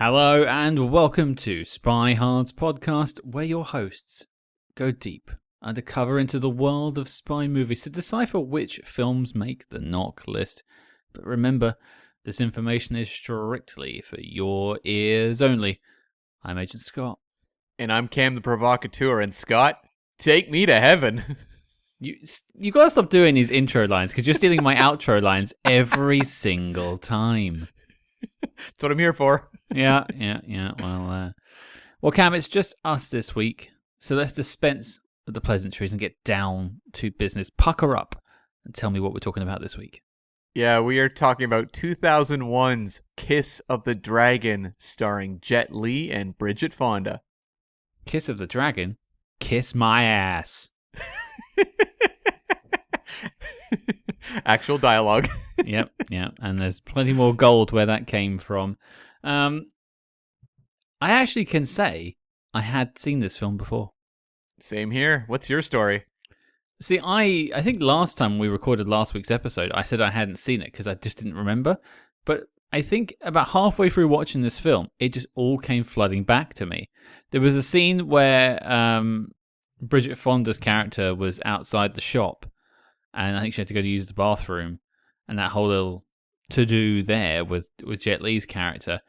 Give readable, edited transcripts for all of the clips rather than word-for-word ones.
Hello and welcome to SpyHards podcast, where your hosts go deep undercover into the world of spy movies to decipher which films make the knock list. But remember, this information is strictly for your ears only. I'm Agent Scott. And I'm Cam the Provocateur, and Scott, take me to heaven. You gotta stop doing these intro lines, because you're stealing my outro lines every single time. That's what I'm here for. Yeah. Well, Cam, it's just us this week, so let's dispense with the pleasantries and get down to business. Pucker up and tell me what we're talking about this week. Yeah, we are talking about 2001's Kiss of the Dragon, starring Jet Li and Bridget Fonda. Kiss of the Dragon? Kiss my ass. Actual dialogue. Yep. And there's plenty more gold where that came from. I actually can say I had seen this film before. Same here. What's your story? See, I think last time we recorded last week's episode, I said I hadn't seen it because I just didn't remember. But I think about halfway through watching this film, it just all came flooding back to me. There was a scene where Bridget Fonda's character was outside the shop, and I think she had to go to use the bathroom, and that whole little to-do there with Jet Li's character.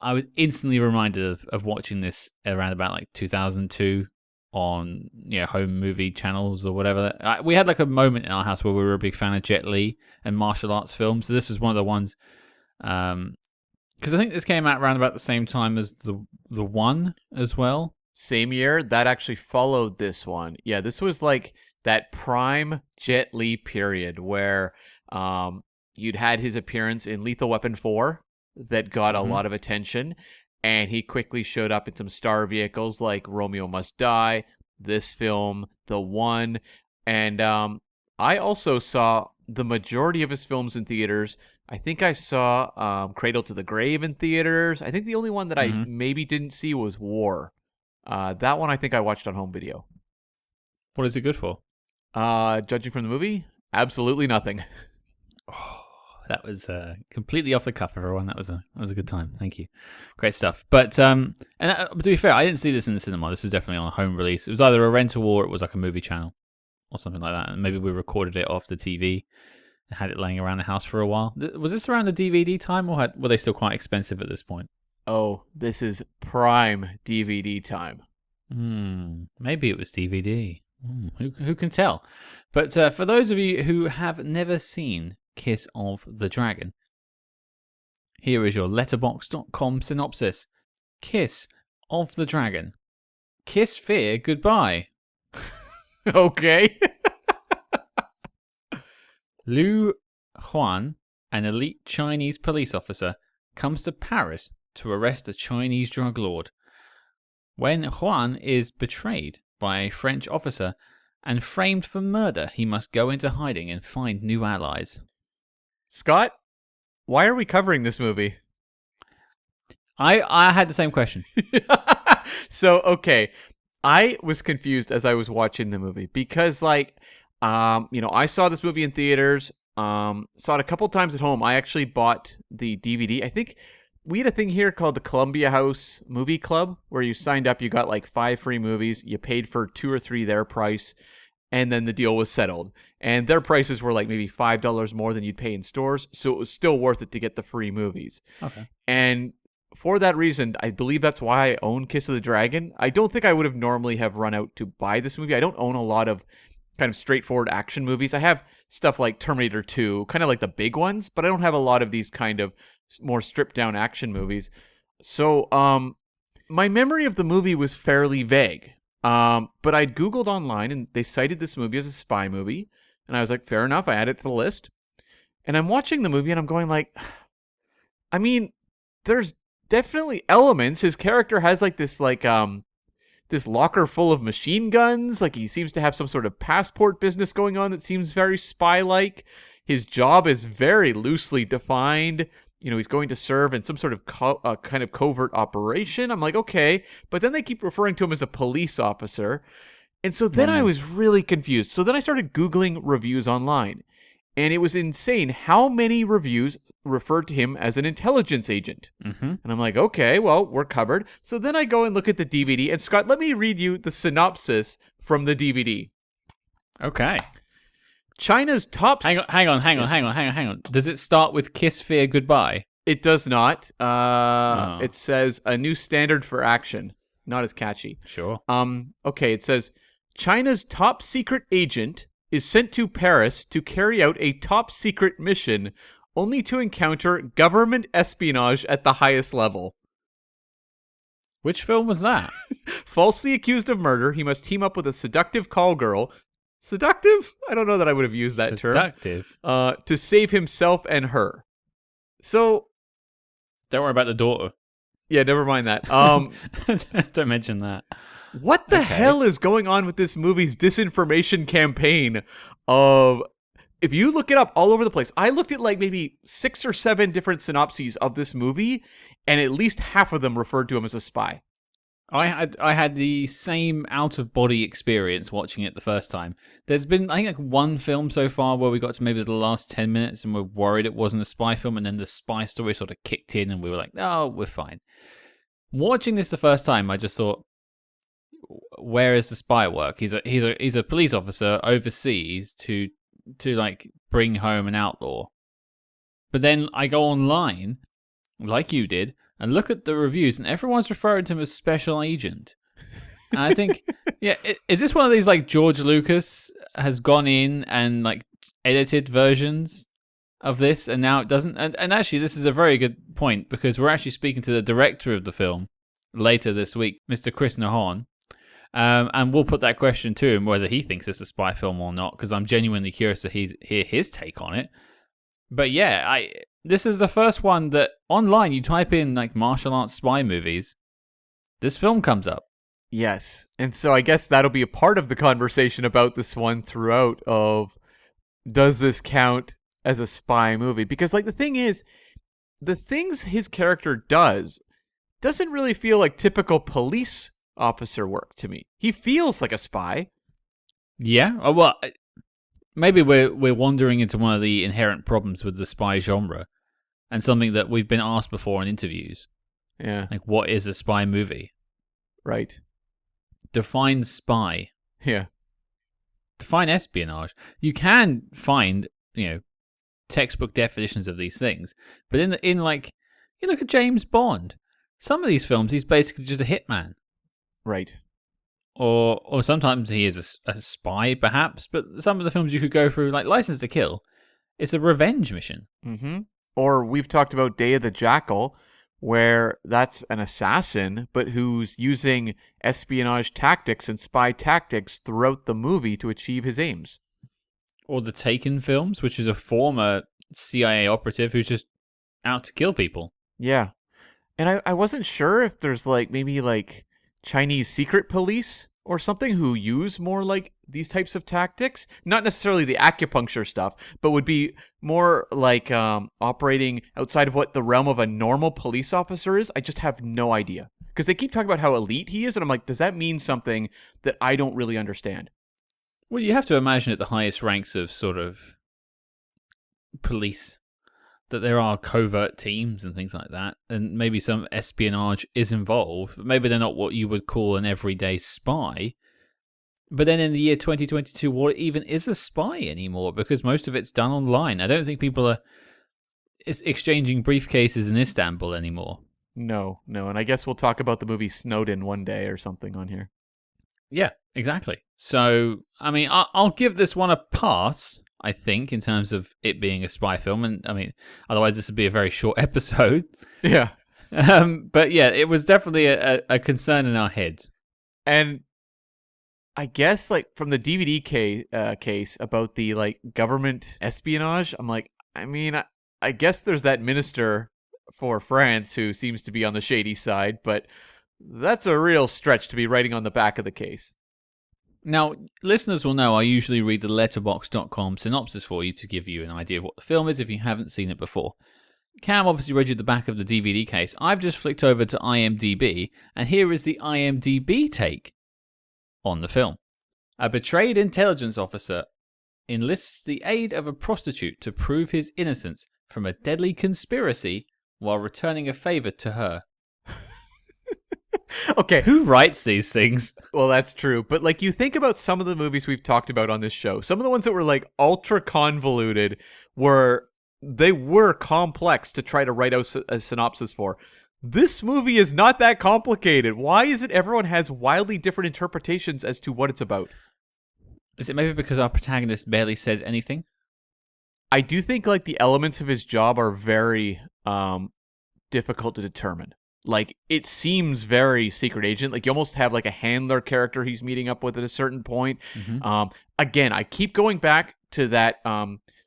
I was instantly reminded of watching this around about like 2002 on home movie channels or whatever. We had like a moment in our house where we were a big fan of Jet Li and martial arts films, so this was one of the ones. Because I think this came out around about the same time as the one as well. Same year. That actually followed this one. Yeah, this was like that prime Jet Li period where you'd had his appearance in Lethal Weapon 4 that got a lot of attention, and he quickly showed up in some star vehicles like Romeo Must Die, this film, The One, and I also saw the majority of his films in theaters. I think I saw Cradle to the Grave in theaters. I think the only one that I maybe didn't see was War. That one I think I watched on home video. What is it good for? Judging from the movie, absolutely nothing. Oh, that was completely off the cuff, everyone. That was a good time. Thank you. Great stuff. But to be fair, I didn't see this in the cinema. This was definitely on a home release. It was either a rental or it was like a movie channel or something like that. And maybe we recorded it off the TV and had it laying around the house for a while. Was this around the DVD time, or were they still quite expensive at this point? Oh, this is prime DVD time. Maybe it was DVD. Who can tell? But for those of you who have never seen Kiss of the Dragon, here is your letterboxd.com synopsis. Kiss of the Dragon. Kiss fear goodbye. Okay. Liu Huan, an elite Chinese police officer, comes to Paris to arrest a Chinese drug lord. When Huan is betrayed by a French officer and framed for murder, he must go into hiding and find new allies. Scott, why are we covering this movie? I had the same question. So, okay, I was confused as I was watching the movie because, I saw this movie in theaters, saw it a couple times at home. I actually bought the DVD. I think we had a thing here called the Columbia House Movie Club, where you signed up, you got like 5 free movies, you paid for 2 or 3 their price, and then the deal was settled. And their prices were like maybe $5 more than you'd pay in stores, so it was still worth it to get the free movies. Okay. And for that reason, I believe that's why I own Kiss of the Dragon. I don't think I would have normally have run out to buy this movie. I don't own a lot of kind of straightforward action movies. I have stuff like Terminator 2, kind of like the big ones, but I don't have a lot of these kind of more stripped down action movies. So my memory of the movie was fairly vague. But I'd Googled online and they cited this movie as a spy movie. And I was like, fair enough. I add it to the list. And I'm watching the movie and I'm going like, I mean, there's definitely elements. His character has like this locker full of machine guns. Like he seems to have some sort of passport business going on that seems very spy-like. His job is very loosely defined. He's going to serve in some sort of kind of covert operation. I'm like, okay. But then they keep referring to him as a police officer. And so then I was really confused. So then I started Googling reviews online. And it was insane how many reviews referred to him as an intelligence agent. Mm-hmm. And I'm like, okay, well, we're covered. So then I go and look at the DVD. And Scott, let me read you the synopsis from the DVD. Okay. China's top... Hang on. Does it start with Kiss, Fear, Goodbye? It does not. It says a new standard for action. Not as catchy. Sure. Okay, it says China's top secret agent is sent to Paris to carry out a top secret mission, only to encounter government espionage at the highest level. Which film was that? Falsely accused of murder, he must team up with a seductive call girl. Seductive? I don't know that I would have used that Seductive. term. To save himself and her. So... Don't worry about the daughter. Yeah, never mind that. Don't mention that. What the hell is going on with this movie's disinformation campaign of... If you look it up all over the place, I looked at like maybe 6 or 7 different synopses of this movie, and at least half of them referred to him as a spy. I had the same out-of-body experience watching it the first time. There's been, I think, like one film so far where we got to maybe the last 10 minutes and we're worried it wasn't a spy film, and then the spy story sort of kicked in and we were like, oh, we're fine. Watching this the first time, I just thought, where is the spy work? He's a police officer overseas to like bring home an outlaw. But then I go online, like you did, and look at the reviews, and everyone's referring to him as special agent. And I think, yeah, is this one of these like George Lucas has gone in and like edited versions of this, and now it doesn't? And actually, this is a very good point, because we're actually speaking to the director of the film later this week, Mr. Chris Nahon. And we'll put that question to him, whether he thinks it's a spy film or not, because I'm genuinely curious to hear his take on it. But yeah, this is the first one that online you type in like martial arts spy movies, this film comes up. Yes. And so I guess that'll be a part of the conversation about this one throughout of, does this count as a spy movie? Because like the thing is, the things his character doesn't really feel like typical police officer work to me. He feels like a spy. Yeah. Oh, well, maybe we're wandering into one of the inherent problems with the spy genre, and something that we've been asked before in interviews. Yeah. Like, what is a spy movie? Right. Define spy. Yeah. Define espionage. You can find, textbook definitions of these things, but in like, you look at James Bond. Some of these films, he's basically just a hitman. Right. Or sometimes he is a spy, perhaps, but some of the films you could go through, like License to Kill, it's a revenge mission. Mm-hmm. Or we've talked about Day of the Jackal, where that's an assassin, but who's using espionage tactics and spy tactics throughout the movie to achieve his aims. Or the Taken films, which is a former CIA operative who's just out to kill people. Yeah. And I wasn't sure if there's maybe Chinese secret police or something who use more like these types of tactics. Not necessarily the acupuncture stuff, but would be more like operating outside of what the realm of a normal police officer is. I just have no idea. Because they keep talking about how elite he is, and I'm like, does that mean something that I don't really understand? Well, you have to imagine at the highest ranks of sort of police that there are covert teams and things like that, and maybe some espionage is involved, but maybe they're not what you would call an everyday spy. But then in the year 2022, what even is a spy anymore? Because most of it's done online. I don't think people are exchanging briefcases in Istanbul anymore. No, and I guess we'll talk about the movie Snowden one day or something on here. Yeah, exactly. So, I mean, I'll give this one a pass, I think, in terms of it being a spy film. And I mean, otherwise this would be a very short episode. Yeah. But yeah, it was definitely a concern in our heads. And I guess from the DVD case about the government espionage, I'm like, I mean, I guess there's that minister for France who seems to be on the shady side, but that's a real stretch to be writing on the back of the case. Now, listeners will know I usually read the letterboxd.com synopsis for you to give you an idea of what the film is if you haven't seen it before. Cam obviously read you the back of the DVD case. I've just flicked over to IMDb, and here is the IMDb take on the film. A betrayed intelligence officer enlists the aid of a prostitute to prove his innocence from a deadly conspiracy while returning a favor to her. Okay. Who writes these things? Well, that's true. But like you think about some of the movies we've talked about on this show, some of the ones that were like ultra convoluted were complex to try to write out a synopsis for. This movie is not that complicated. Why is it everyone has wildly different interpretations as to what it's about? Is it maybe because our protagonist barely says anything? I do think like the elements of his job are very difficult to determine. Like, it seems very secret agent. Like, you almost have like a handler character he's meeting up with at a certain point. Mm-hmm. Again, I keep going back to that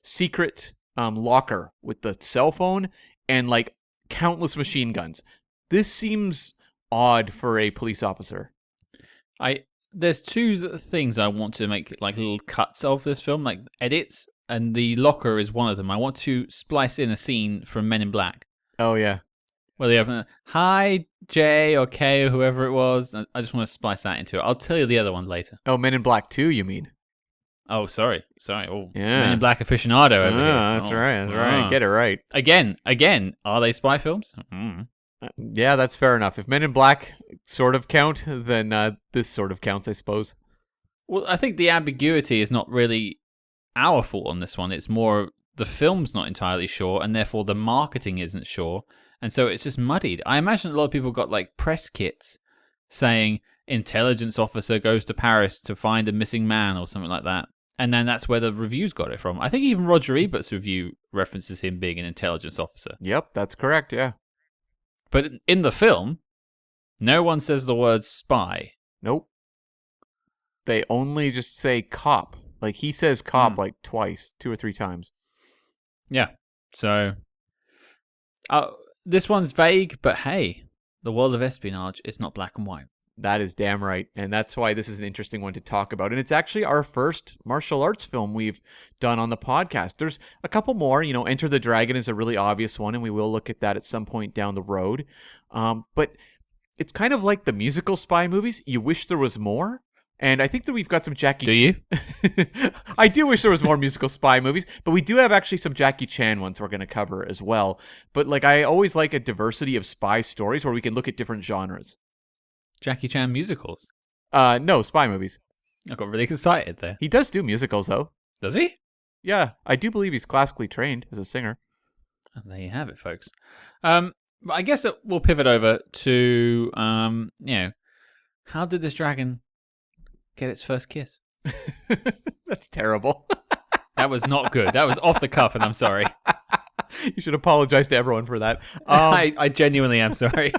secret locker with the cell phone and like countless machine guns. This seems odd for a police officer. There's two things I want to make like little cuts of this film, like edits, and the locker is one of them. I want to splice in a scene from Men in Black. Oh, yeah. Well, they have hi J or K or whoever it was. I just want to splice that into it. I'll tell you the other one later. Oh, Men in Black 2, you mean? Oh, sorry. Oh, yeah. Men in Black aficionado over here. That's right. Get it right. Again, are they spy films? Yeah, that's fair enough. If Men in Black sort of count, then this sort of counts, I suppose. Well, I think the ambiguity is not really our fault on this one. It's more the film's not entirely sure, and therefore the marketing isn't sure. And so it's just muddied. I imagine a lot of people got like press kits saying intelligence officer goes to Paris to find a missing man or something like that. And then that's where the reviews got it from. I think even Roger Ebert's review references him being an intelligence officer. Yep, that's correct, yeah. But in the film, no one says the word spy. Nope. They only just say cop. Like, he says cop like twice, 2 or 3 times. Yeah. So, this one's vague, but hey, the world of espionage is not black and white. That is damn right. And that's why this is an interesting one to talk about. And it's actually our first martial arts film we've done on the podcast. There's a couple more. You know, Enter the Dragon is a really obvious one, and we will look at that at some point down the road. But it's kind of like the musical spy movies. You wish there was more. And I think that we've got some Jackie... Do you? I do wish there was more musical spy movies, but we do have actually some Jackie Chan ones we're going to cover as well. But like, I always like a diversity of spy stories where we can look at different genres. Jackie Chan musicals? No, spy movies. I got really excited there. He does do musicals, though. Does he? Yeah, I do believe he's classically trained as a singer. And there you have it, folks. But I guess we'll pivot over to, how did this dragon get its first kiss? That's terrible. That was not good. That was off the cuff, and I'm sorry. You should apologize to everyone for that. I genuinely am sorry.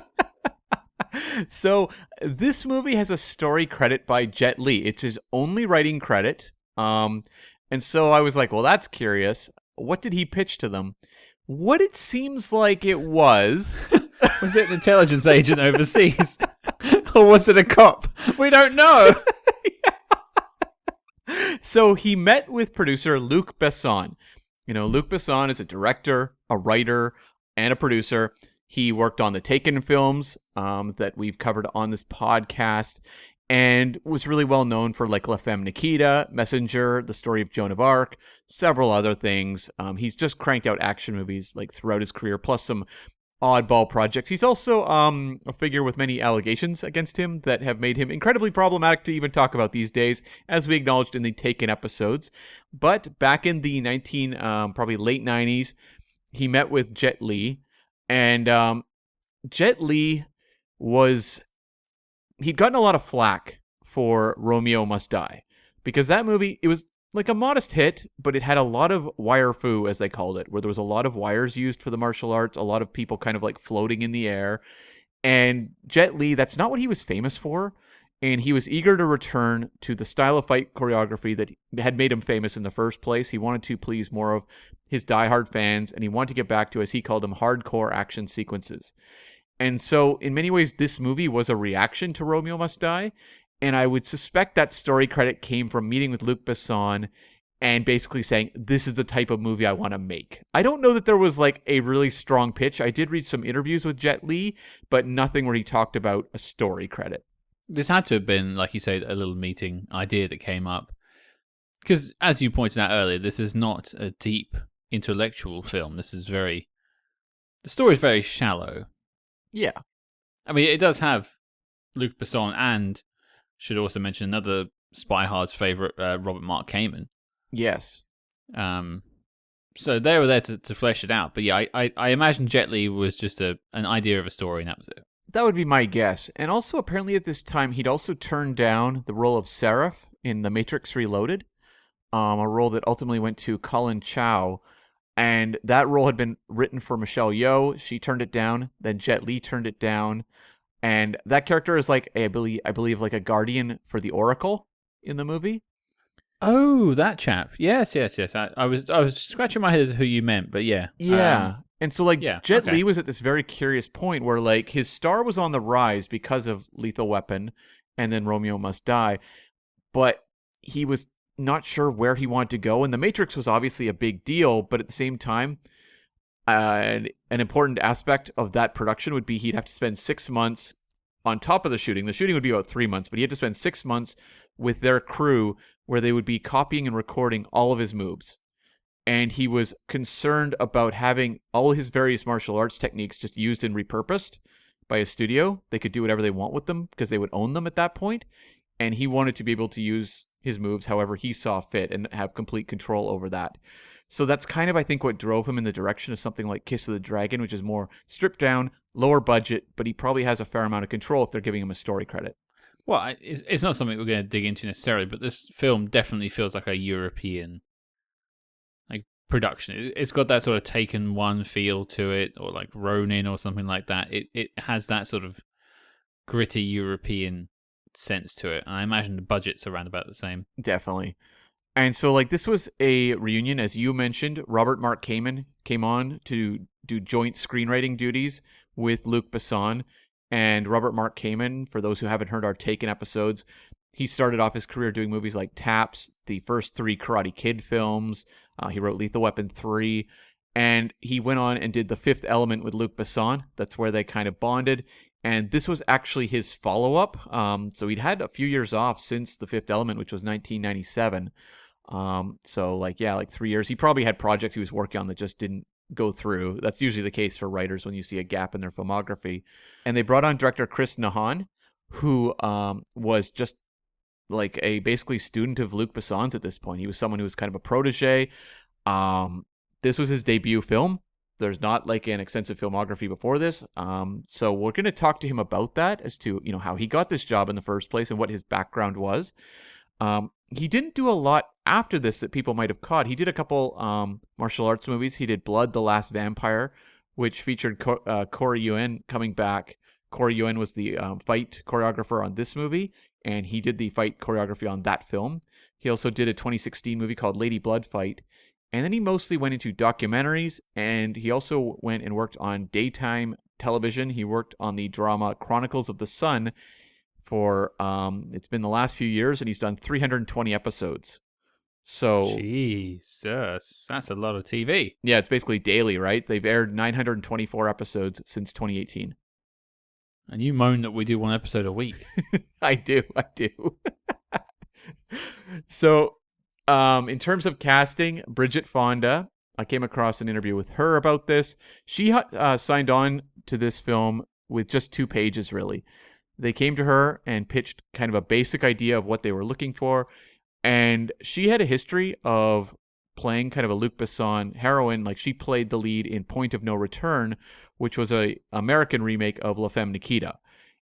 So this movie has a story credit by Jet Li. It's his only writing credit. And so I was like, well, that's curious. What did he pitch to them? What it seems like it was... Was it an intelligence agent overseas? Or was it a cop? We don't know. So he met with producer Luc Besson. You know, Luc Besson is a director, a writer, and a producer. He worked on the Taken films that we've covered on this podcast, and was really well known for like La Femme Nikita, Messenger, The Story of Joan of Arc, several other things. He's just cranked out action movies like throughout his career, plus some oddball projects. He's also a figure with many allegations against him that have made him incredibly problematic to even talk about these days, as we acknowledged in the Taken episodes. But back in the probably late 90s, he met with Jet Li, and Jet Li he'd gotten a lot of flack for Romeo Must Die, because that movie, it was like a modest hit, but it had a lot of wire fu, as they called it, where there was a lot of wires used for the martial arts, a lot of people kind of like floating in the air. And Jet Li, that's not what he was famous for. And he was eager to return to the style of fight choreography that had made him famous in the first place. He wanted to please more of his diehard fans, and he wanted to get back to, as he called them, hardcore action sequences. And so, in many ways, this movie was a reaction to Romeo Must Die. And I would suspect that story credit came from meeting with Luc Besson and basically saying, this is the type of movie I want to make. I don't know that there was like a really strong pitch. I did read some interviews with Jet Li, but nothing where he talked about a story credit. This had to have been, like you say, a little meeting idea that came up. Because, as you pointed out earlier, this is not a deep intellectual film. This is very. The story is very shallow. Yeah. I mean, it does have Luc Besson and, should also mention, another SpyHards favorite, Robert Mark Kamen. Yes. So they were there to flesh it out. But yeah, I imagine Jet Li was just an idea of a story, and that was it. That would be my guess. And also, apparently at this time, he'd also turned down the role of Seraph in The Matrix Reloaded, a role that ultimately went to Colin Chow. And that role had been written for Michelle Yeoh. She turned it down. Then Jet Li turned it down. And that character is like, I believe like a guardian for the Oracle in the movie. Oh, that chap. Yes. I was scratching my head as to who you meant, but yeah. Yeah. And so, like, yeah, Jet okay. Li was at this very curious point where, like, his star was on the rise because of Lethal Weapon and then Romeo Must Die, but he was not sure where he wanted to go. And The Matrix was obviously a big deal, but at the same time, an important aspect of that production would be he'd have to spend 6 months on top of the shooting. The shooting would be about 3 months, but he had to spend 6 months with their crew where they would be copying and recording all of his moves. And he was concerned about having all his various martial arts techniques just used and repurposed by a studio. They could do whatever they want with them because they would own them at that point. And he wanted to be able to use his moves however he saw fit and have complete control over that. So that's kind of, I think, what drove him in the direction of something like Kiss of the Dragon, which is more stripped down, lower budget, but he probably has a fair amount of control if they're giving him a story credit. Well, it's not something we're going to dig into necessarily, but this film definitely feels like a European production. It's got that sort of Taken One feel to it, or like Ronin or something like that. It has that sort of gritty European sense to it. And I imagine the budget's around about the same. Definitely. And so, like, this was a reunion, as you mentioned. Robert Mark Kamen came on to do joint screenwriting duties with Luc Besson. And Robert Mark Kamen, for those who haven't heard our Taken episodes, he started off his career doing movies like Taps, the first 3 Karate Kid films. He wrote Lethal Weapon 3. And he went on and did The Fifth Element with Luc Besson. That's where they kind of bonded. And this was actually his follow-up. So he'd had a few years off since The Fifth Element, which was 1997. So, like 3 years. He probably had projects he was working on that just didn't go through. That's usually the case for writers when you see a gap in their filmography. And they brought on director Chris Nahon, who was just like a basically student of Luc Besson's at this point. He was someone who was kind of a protege. This was his debut film. There's not like an extensive filmography before this. So we're going to talk to him about that as to, how he got this job in the first place and what his background was. He didn't do a lot after this that people might have caught. He did a couple martial arts movies. He did Blood, the Last Vampire, which featured Corey Yuen coming back. Corey Yuen was the fight choreographer on this movie, and he did the fight choreography on that film. He also did a 2016 movie called Lady Blood Fight, and then he mostly went into documentaries, and he also went and worked on daytime television. He worked on the drama Chronicles of the Sun for, it's been the last few years, and he's done 320 episodes. So, Jesus, that's a lot of TV. Yeah, it's basically daily, right? They've aired 924 episodes since 2018. And you moan that we do one episode a week. I do. So, in terms of casting, Bridget Fonda, I came across an interview with her about this. She signed on to this film with just 2 pages, really. They came to her and pitched kind of a basic idea of what they were looking for. And she had a history of playing kind of a Luc Besson heroine. Like, she played the lead in Point of No Return, which was a American remake of La Femme Nikita.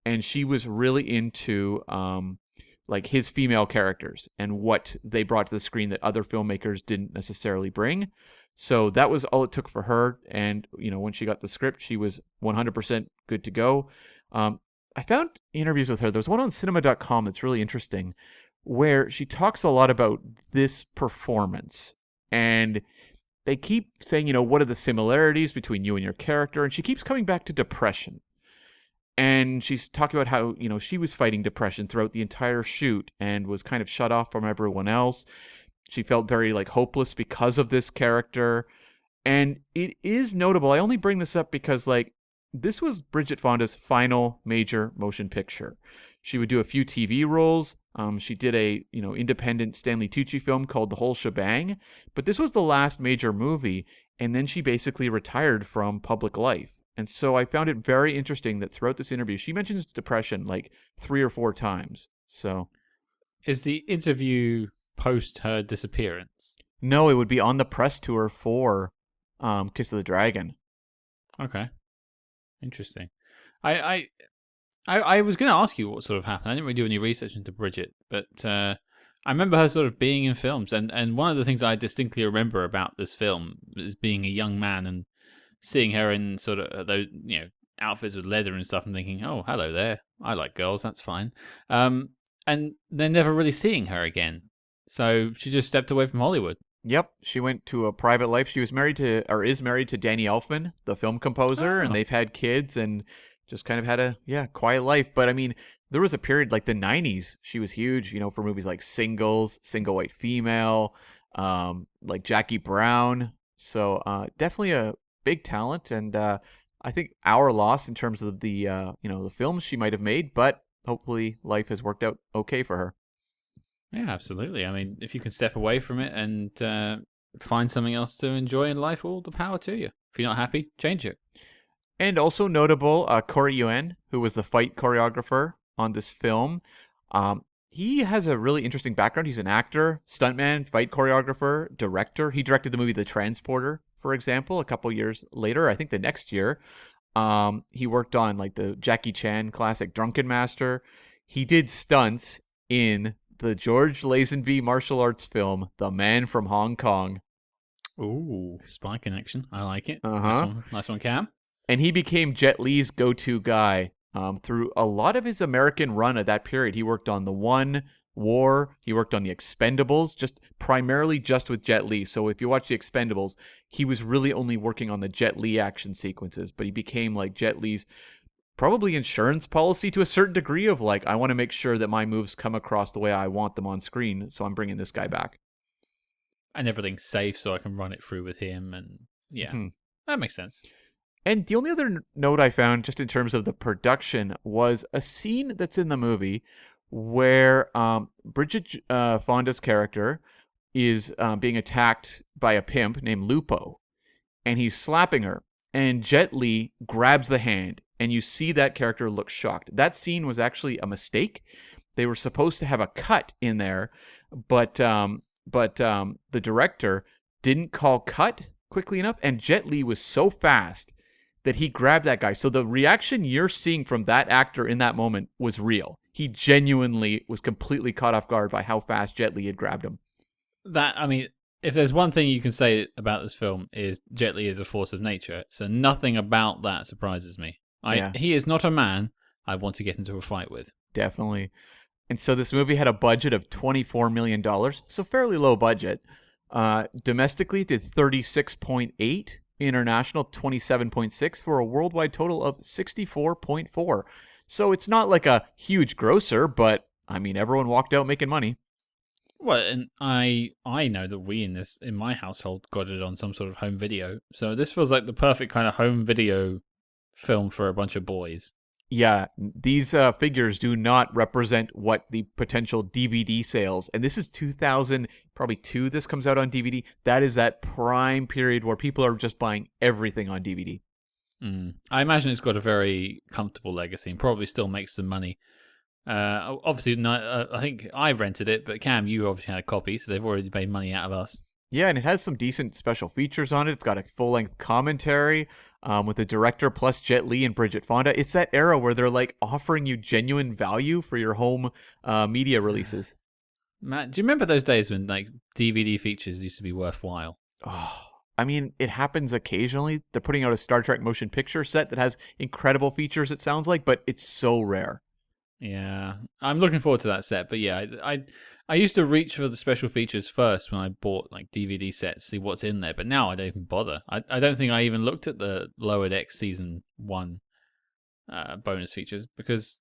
And she was really into like his female characters and what they brought to the screen that other filmmakers didn't necessarily bring. So that was all it took for her. And, when she got the script, she was 100% good to go. I found interviews with her. There's one on cinema.com that's really interesting where she talks a lot about this performance. And they keep saying, what are the similarities between you and your character? And she keeps coming back to depression. And she's talking about how, she was fighting depression throughout the entire shoot and was kind of shut off from everyone else. She felt very hopeless because of this character. And it is notable. I only bring this up because this was Bridget Fonda's final major motion picture. She would do a few TV roles. She did a independent Stanley Tucci film called The Whole Shebang, but this was the last major movie, and then she basically retired from public life. And so I found it very interesting that throughout this interview, she mentions depression like 3 or 4 times. So, is the interview post her disappearance? No, it would be on the press tour for Kiss of the Dragon. Okay, interesting. I was going to ask you what sort of happened. I didn't really do any research into Bridget, but I remember her sort of being in films, and one of the things I distinctly remember about this film is being a young man and seeing her in sort of those outfits with leather and stuff, and thinking, "Oh, hello there. I like girls. That's fine." And then never really seeing her again. So she just stepped away from Hollywood. Yep, she went to a private life. She was married to, or is married to, Danny Elfman, the film composer, and they've had kids and just kind of had a quiet life. But I mean, there was a period like the 90s. She was huge, for movies like Singles, Single White Female, like Jackie Brown. So definitely a big talent, and I think our loss in terms of the the films she might have made, but hopefully life has worked out okay for her. Yeah, absolutely. I mean, if you can step away from it and find something else to enjoy in life, all the power to you. If you're not happy, change it. And also notable, Karyo, who was the fight choreographer on this film. He has a really interesting background. He's an actor, stuntman, fight choreographer, director. He directed the movie The Transporter, for example, a couple years later, I think the next year. He worked on like the Jackie Chan classic Drunken Master. He did stunts in the George Lazenby martial arts film, The Man from Hong Kong. Ooh, spy connection. I like it. Uh-huh. Nice one, Cam. And he became Jet Li's go-to guy through a lot of his American run at that period. He worked on The One, War. He worked on The Expendables, primarily with Jet Li. So if you watch The Expendables, he was really only working on the Jet Li action sequences, but he became like Jet Li's probably insurance policy to a certain degree of like, I want to make sure that my moves come across the way I want them on screen, so I'm bringing this guy back. And everything's safe, so I can run it through with him, and that makes sense. And the only other note I found, just in terms of the production, was a scene that's in the movie where Bridget Fonda's character is being attacked by a pimp named Lupo, and he's slapping her, and Jet Li grabs the hand, and you see that character look shocked. That scene was actually a mistake. They were supposed to have a cut in there, but the director didn't call cut quickly enough, and Jet Li was so fast that he grabbed that guy. So the reaction you're seeing from that actor in that moment was real. He genuinely was completely caught off guard by how fast Jet Li had grabbed him. If there's one thing you can say about this film is Jet Li is a force of nature, so nothing about that surprises me. He is not a man I want to get into a fight with. Definitely. And so this movie had a budget of $24 million, so fairly low budget. Domestically, it did 36.8, international 27.6, for a worldwide total of 64.4. So it's not like a huge grosser, but I mean, everyone walked out making money. Well, and I know that we in my household got it on some sort of home video. So this feels like the perfect kind of home video film for a bunch of boys. Yeah, these figures do not represent what the potential DVD sales, and this is 2002, this comes out on DVD. That is that prime period where people are just buying everything on DVD. I imagine it's got a very comfortable legacy and probably still makes some money. Obviously, I think I rented it, but Cam, you obviously had a copy, so they've already made money out of us. Yeah, and it has some decent special features on it. It's got a full-length commentary with the director plus Jet Li and Bridget Fonda. It's that era where they're like offering you genuine value for your home media releases. Matt, do you remember those days when like DVD features used to be worthwhile? Oh, I mean, it happens occasionally. They're putting out a Star Trek motion picture set that has incredible features, it sounds like, but it's so rare. Yeah, I'm looking forward to that set. But yeah, I used to reach for the special features first when I bought like DVD sets, see what's in there. But now I don't even bother. I don't think I even looked at the Lower Decks Season 1 bonus features because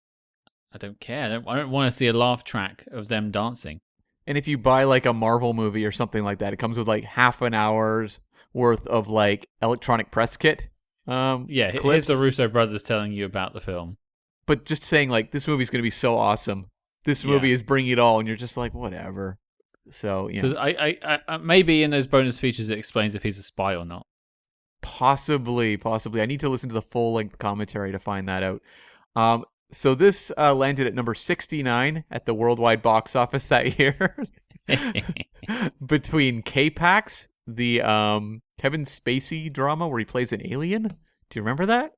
I don't care. I don't want to see a laugh track of them dancing. And if you buy like a Marvel movie or something like that, it comes with like half an hour's worth of like electronic press kit. Yeah, clips. here's the Russo brothers telling you about the film. but just saying like this movie's going to be so awesome. This movie is bringing it all, and you're just like whatever. So yeah. So I maybe in those bonus features it explains if he's a spy or not. Possibly. I need to listen to the full length commentary to find that out. So this landed at number 69 at the worldwide box office that year, between K-Pax, the Kevin Spacey drama where he plays an alien. Do you remember that?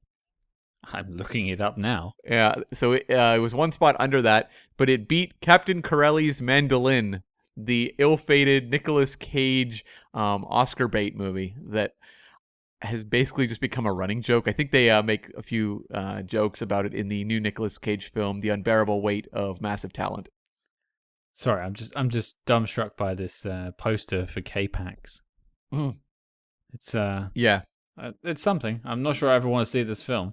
I'm looking it up now. Yeah. So it was one spot under that, but it beat Captain Corelli's Mandolin, the ill-fated Nicolas Cage Oscar bait movie that has basically just become a running joke. I think they make a few jokes about it in the new Nicolas Cage film, The Unbearable Weight of Massive Talent. Sorry, I'm just dumbstruck by this poster for K-Pax. Mm. It's it's something. I'm not sure I ever want to see this film.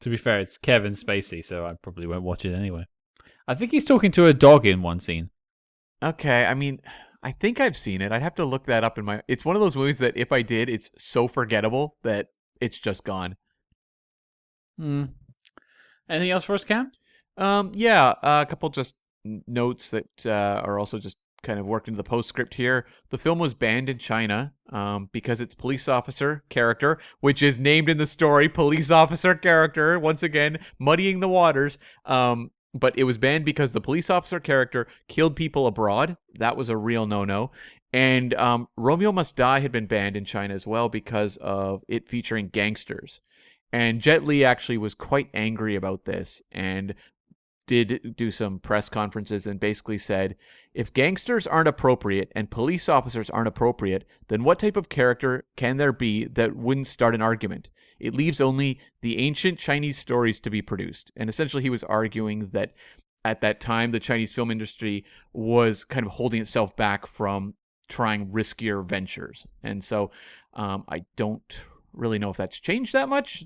To be fair, it's Kevin Spacey, so I probably won't watch it anyway. I think he's talking to a dog in one scene. Okay, I mean, I think I've seen it. I'd have to look that up in my... It's one of those movies that if I did, it's so forgettable that it's just gone. Anything else for us, Cam? Yeah, a couple just notes that are also just kind of worked into the postscript here. The film was banned in China because its police officer character, which is named in the story, police officer character, once again, muddying the waters, but it was banned because the police officer character killed people abroad. That was a real no-no. And Romeo Must Die had been banned in China as well because of it featuring gangsters. And Jet Li actually was quite angry about this and did do some press conferences and basically said, if gangsters aren't appropriate and police officers aren't appropriate, then what type of character can there be that wouldn't start an argument? It leaves only the ancient Chinese stories to be produced. And essentially he was arguing that at that time, the Chinese film industry was kind of holding itself back from trying riskier ventures. And so I don't really know if that's changed that much.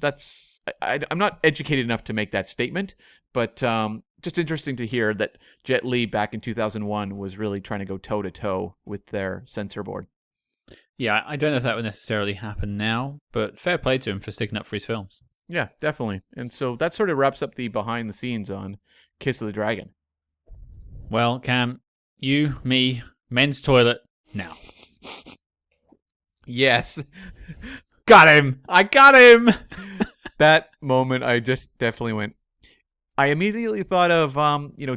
I'm not educated enough to make that statement, but just interesting to hear that Jet Li back in 2001 was really trying to go toe-to-toe with their censor board. Yeah, I don't know if that would necessarily happen now, but fair play to him for sticking up for his films. Yeah, definitely. And so that sort of wraps up the behind the scenes on Kiss of the Dragon. Well, Cam, you, me, men's toilet, now. Yes. Got him! I got him! That moment, I just definitely went. I immediately thought of,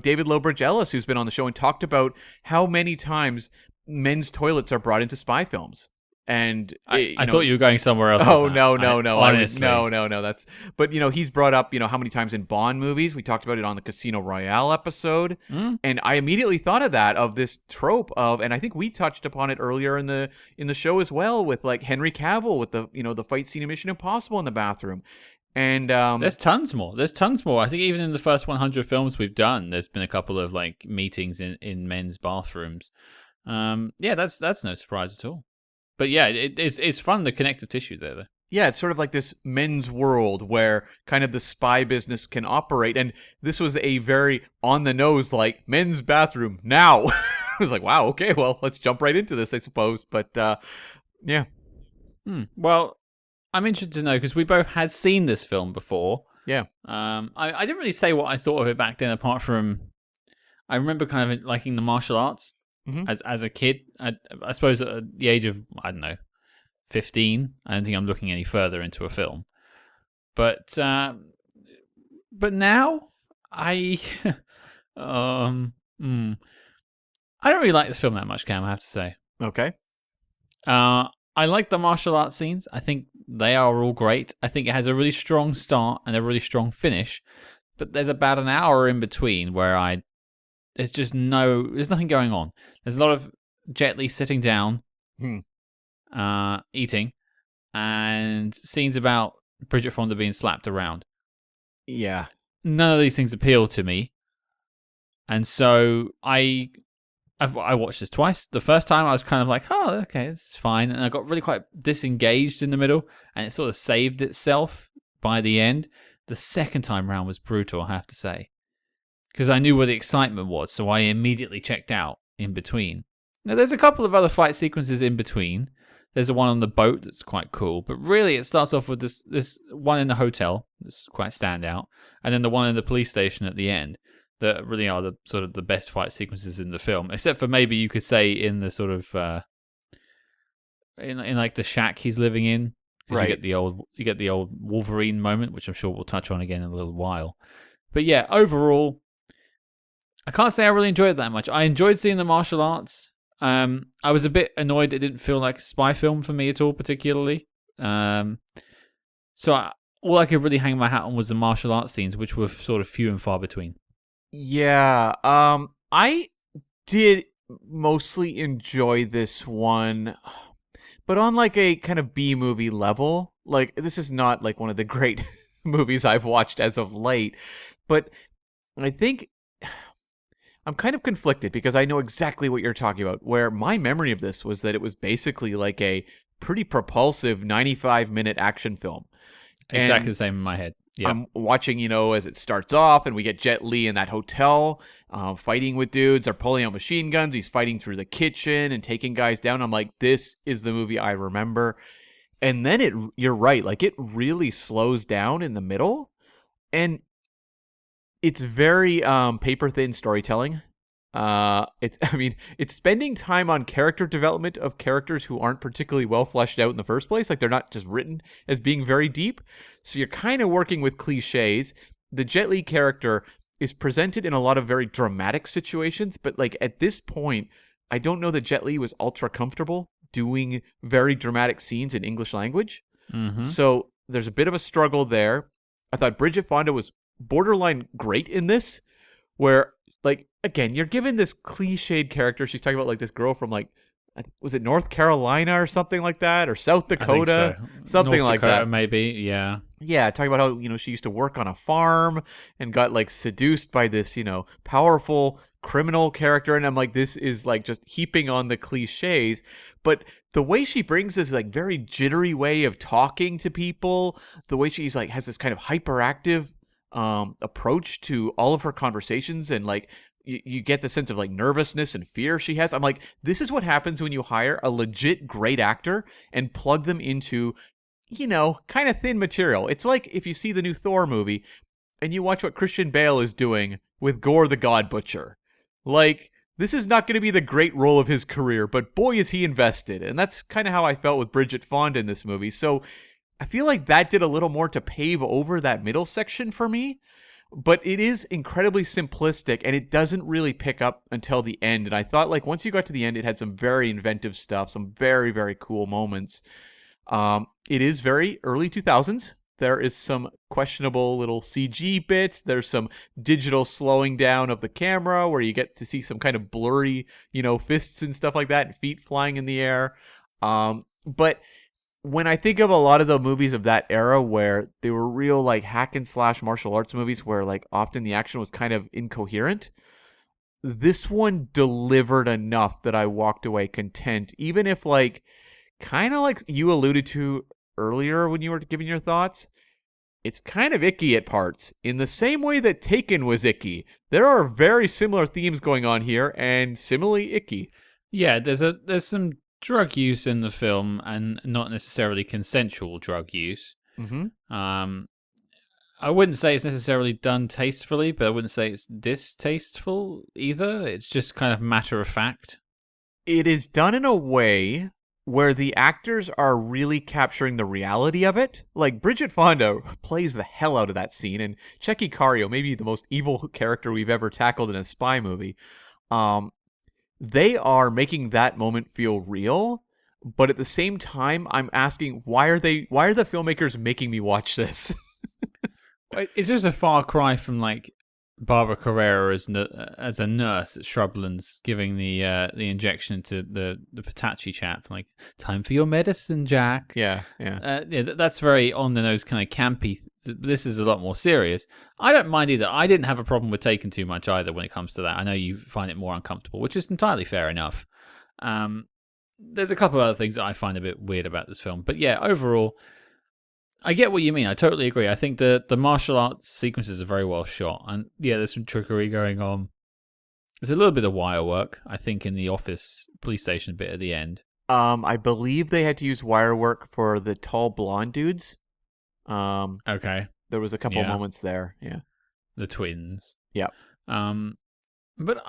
David Lowbridge Ellis, who's been on the show and talked about how many times men's toilets are brought into spy films. And I thought you were going somewhere else. Oh, with that. no. Honestly. No. That's, but he's brought up, how many times in Bond movies. We talked about it on the Casino Royale episode. And I immediately thought of this trope of, and I think we touched upon it earlier in the show as well with like Henry Cavill with the, the fight scene in Mission Impossible in the bathroom. And there's tons more. I think even in the first 100 films we've done, there's been a couple of like meetings in men's bathrooms. Yeah, that's no surprise at all. But yeah, it's fun, the connective tissue there, though. Yeah, it's sort of like this men's world where kind of the spy business can operate. And this was a very on-the-nose, like, men's bathroom now. I was like, wow, okay, well, let's jump right into this, I suppose. But, yeah. Well, I'm interested to know, because we both had seen this film before. Yeah. I didn't really say what I thought of it back then, apart from I remember kind of liking the martial arts. As a kid, I suppose at the age of, I don't know, 15, I don't think I'm looking any further into a film. But now, I don't really like this film that much, Cam, I have to say. Okay. I like the martial arts scenes. I think they are all great. I think it has a really strong start and a really strong finish. But there's about an hour in between where there's nothing going on. There's a lot of Jet Li sitting down, eating, and scenes about Bridget Fonda being slapped around. Yeah. None of these things appeal to me. And so I watched this twice. The first time I was kind of like, oh, okay, it's fine. And I got really quite disengaged in the middle, and it sort of saved itself by the end. The second time round was brutal, I have to say. Because I knew where the excitement was, so I immediately checked out in between. Now, there's a couple of other fight sequences in between There's the one on the boat that's quite cool. But really, it starts off with this one in the hotel that's quite standout, and then the one in the police station at the end that really are the sort of the best fight sequences in the film. Except for maybe you could say in the sort of in like the shack he's living in, because Right. you get the old Wolverine moment, which I'm sure we'll touch on again in a little while. But yeah, overall, I can't say I really enjoyed it that much. I enjoyed seeing the martial arts. I was a bit annoyed it didn't feel like a spy film for me at all, particularly. All I could really hang my hat on was the martial arts scenes, which were sort of few and far between. Yeah. I did mostly enjoy this one, but on like a kind of B movie level. Like, this is not like one of the great movies I've watched as of late, but I think I'm kind of conflicted because I know exactly what you're talking about, where my memory of this was that it was basically like a pretty propulsive 95-minute action film. Exactly And the same in my head. Yeah. I'm watching, as it starts off and we get Jet Li in that hotel fighting with dudes. They're pulling out machine guns. He's fighting through the kitchen and taking guys down. I'm like, this is the movie I remember. And then you're right, like it really slows down in the middle. And it's very paper thin storytelling. It's spending time on character development of characters who aren't particularly well fleshed out in the first place. Like, they're not just written as being very deep. So you're kind of working with cliches. The Jet Li character is presented in a lot of very dramatic situations, but like at this point, I don't know that Jet Li was ultra comfortable doing very dramatic scenes in English language. Mm-hmm. So there's a bit of a struggle there. I thought Bridget Fonda was borderline great in this, where, like, again, you're given this cliched character. She's talking about like this girl from, like, was it North Carolina or something like that, or South Dakota, I think so. something North like Dakota, that. maybe. Yeah. Yeah, talking about how she used to work on a farm and got like seduced by this powerful criminal character, and I'm like, this is like just heaping on the cliches, but the way she brings this like very jittery way of talking to people, the way she's like has this kind of hyperactive approach to all of her conversations, and like you get the sense of like nervousness and fear she has. I'm like, this is what happens when you hire a legit great actor and plug them into kind of thin material. It's like if you see the new Thor movie and you watch what Christian Bale is doing with Gore the God Butcher. Like, this is not going to be the great role of his career, but boy is he invested. And that's kind of how I felt with Bridget Fonda in this movie. So I feel like that did a little more to pave over that middle section for me. But it is incredibly simplistic, and it doesn't really pick up until the end. And I thought, like, once you got to the end, it had some very inventive stuff, some very, very cool moments. It is very early 2000s. There is some questionable little CG bits. There's some digital slowing down of the camera where you get to see some kind of blurry, fists and stuff like that, and feet flying in the air. But when I think of a lot of the movies of that era where they were real like hack and slash martial arts movies where like often the action was kind of incoherent, this one delivered enough that I walked away content, even if like kind of like you alluded to earlier when you were giving your thoughts, it's kind of icky at parts in the same way that Taken was icky. There are very similar themes going on here and similarly icky. Yeah, there's some drug use in the film, and not necessarily consensual drug use. Mm-hmm. I wouldn't say it's necessarily done tastefully, but I wouldn't say it's distasteful either. It's just kind of matter of fact. It is done in a way where the actors are really capturing the reality of it. Like, Bridget Fonda plays the hell out of that scene, and Tchéky Karyo, maybe the most evil character we've ever tackled in a spy movie. They are making that moment feel real, but at the same time, I'm asking, why are the filmmakers making me watch this? It's just a far cry from like Barbara Carrera as a nurse at Shrublands giving the injection to the Patachi chap, like, time for your medicine, Jack. Yeah. That's very on the nose, kind of campy. This is a lot more serious. I don't mind either. I didn't have a problem with taking too much either when it comes to that. I know you find it more uncomfortable, which is entirely fair enough. There's a couple of other things that I find a bit weird about this film, but yeah, overall, I get what you mean. I totally agree. I think the martial arts sequences are very well shot. And yeah, there's some trickery going on. There's a little bit of wire work, I think, in the office police station bit at the end. I believe they had to use wire work for the tall blonde dudes. Okay. There was a couple Yeah. moments there. Yeah. The twins. Yeah. But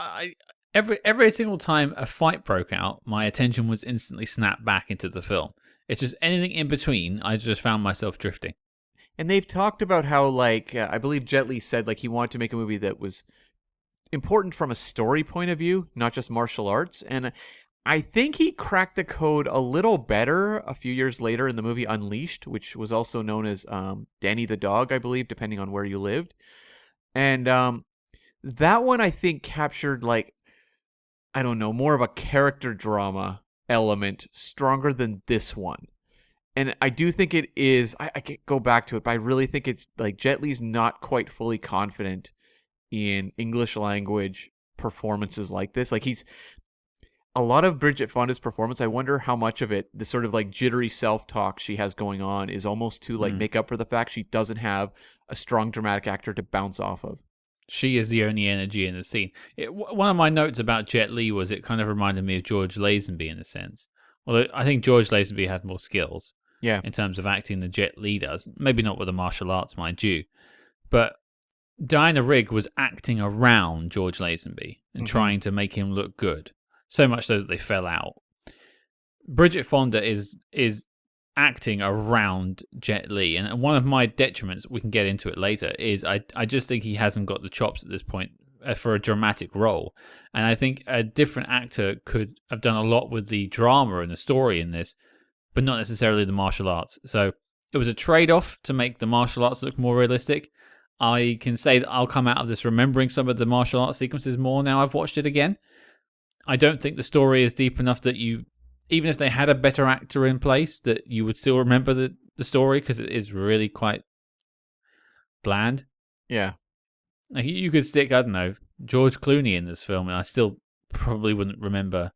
every single time a fight broke out, my attention was instantly snapped back into the film. It's just anything in between, I just found myself drifting. And they've talked about how, like, I believe Jet Li said, like, he wanted to make a movie that was important from a story point of view, not just martial arts. And I think he cracked the code a little better a few years later in the movie Unleashed, which was also known as Danny the Dog, I believe, depending on where you lived. And that one, I think, captured, like, I don't know, more of a character drama element stronger than this one. And I do think it is, I can't go back to it, but I really think it's like Jet Li's not quite fully confident in English language performances like this. Like a lot of Bridget Fonda's performance, I wonder how much of it, the sort of like jittery self-talk she has going on, is almost to like make up for the fact she doesn't have a strong dramatic actor to bounce off of. She is the only energy in the scene. One of my notes about Jet Li was it kind of reminded me of George Lazenby in a sense. Although I think George Lazenby had more skills in terms of acting than Jet Li does. Maybe not with the martial arts, mind you. But Diana Rigg was acting around George Lazenby and trying to make him look good. So much so that they fell out. Bridget Fonda is acting around Jet Li. And one of my detriments, we can get into it later, is I just think he hasn't got the chops at this point for a dramatic role. And I think a different actor could have done a lot with the drama and the story in this, but not necessarily the martial arts. So it was a trade-off to make the martial arts look more realistic. I can say that I'll come out of this remembering some of the martial arts sequences more now I've watched it again. I don't think the story is deep enough that you, even if they had a better actor in place, that you would still remember the story, because it is really quite bland. Yeah. Like, you could stick, I don't know, George Clooney in this film, and I still probably wouldn't remember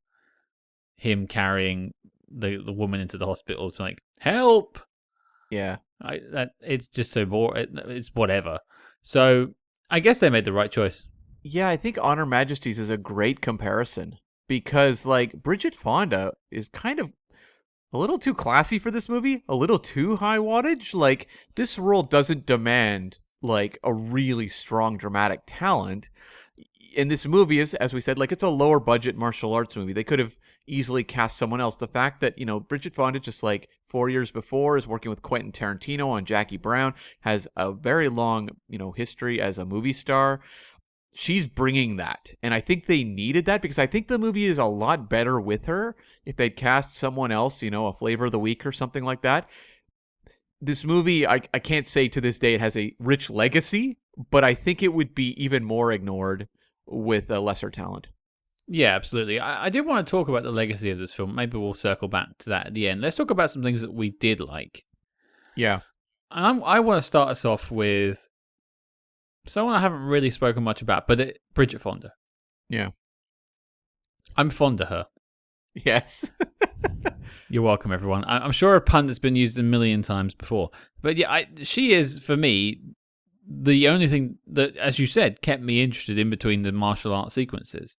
him carrying the woman into the hospital to like, help! Yeah. It's just so boring. It's whatever. So I guess they made the right choice. Yeah, I think Honor Majesties is a great comparison because, like, Bridget Fonda is kind of a little too classy for this movie, a little too high wattage. Like, this role doesn't demand, like, a really strong dramatic talent. And this movie is, as we said, like, it's a lower budget martial arts movie. They could have easily cast someone else. The fact that, Bridget Fonda, just like 4 years before, is working with Quentin Tarantino on Jackie Brown, has a very long, history as a movie star. She's bringing that. And I think they needed that because I think the movie is a lot better with her if they'd cast someone else, a flavor of the week or something like that. This movie, I can't say to this day it has a rich legacy, but I think it would be even more ignored with a lesser talent. Yeah, absolutely. I did want to talk about the legacy of this film. Maybe we'll circle back to that at the end. Let's talk about some things that we did like. Yeah. And I want to start us off with someone I haven't really spoken much about, but Bridget Fonda. Yeah. I'm fond of her. Yes. You're welcome, everyone. I'm sure a pun that's been used a million times before. But yeah, she is, for me, the only thing that, as you said, kept me interested in between the martial arts sequences.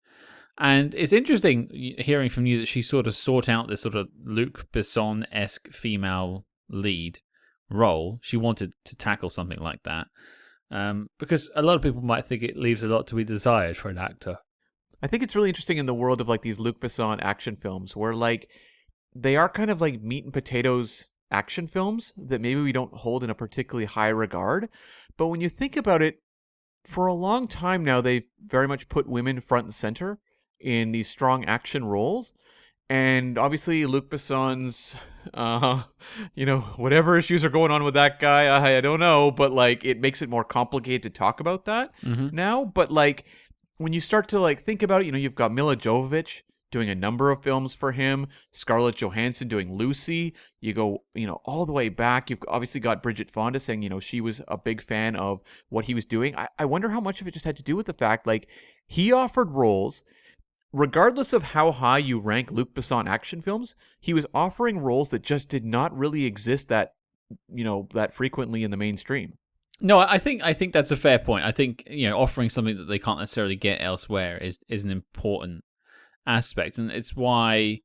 And it's interesting hearing from you that she sort of sought out this sort of Luc Besson-esque female lead role. She wanted to tackle something like that. Because a lot of people might think it leaves a lot to be desired for an actor. I think it's really interesting in the world of like these Luc Besson action films where like they are kind of like meat and potatoes action films that maybe we don't hold in a particularly high regard. But when you think about it, for a long time now, they've very much put women front and center in these strong action roles. And obviously Luc Besson's, whatever issues are going on with that guy, I don't know, but like it makes it more complicated to talk about that now. But like when you start to like think about it, you've got Mila Jovovich doing a number of films for him, Scarlett Johansson doing Lucy. You go, all the way back. You've obviously got Bridget Fonda saying, she was a big fan of what he was doing. I wonder how much of it just had to do with the fact like he offered roles. Regardless of how high you rank Luc Besson action films, he was offering roles that just did not really exist that frequently in the mainstream. No, I think that's a fair point. I think, offering something that they can't necessarily get elsewhere is an important aspect. And it's why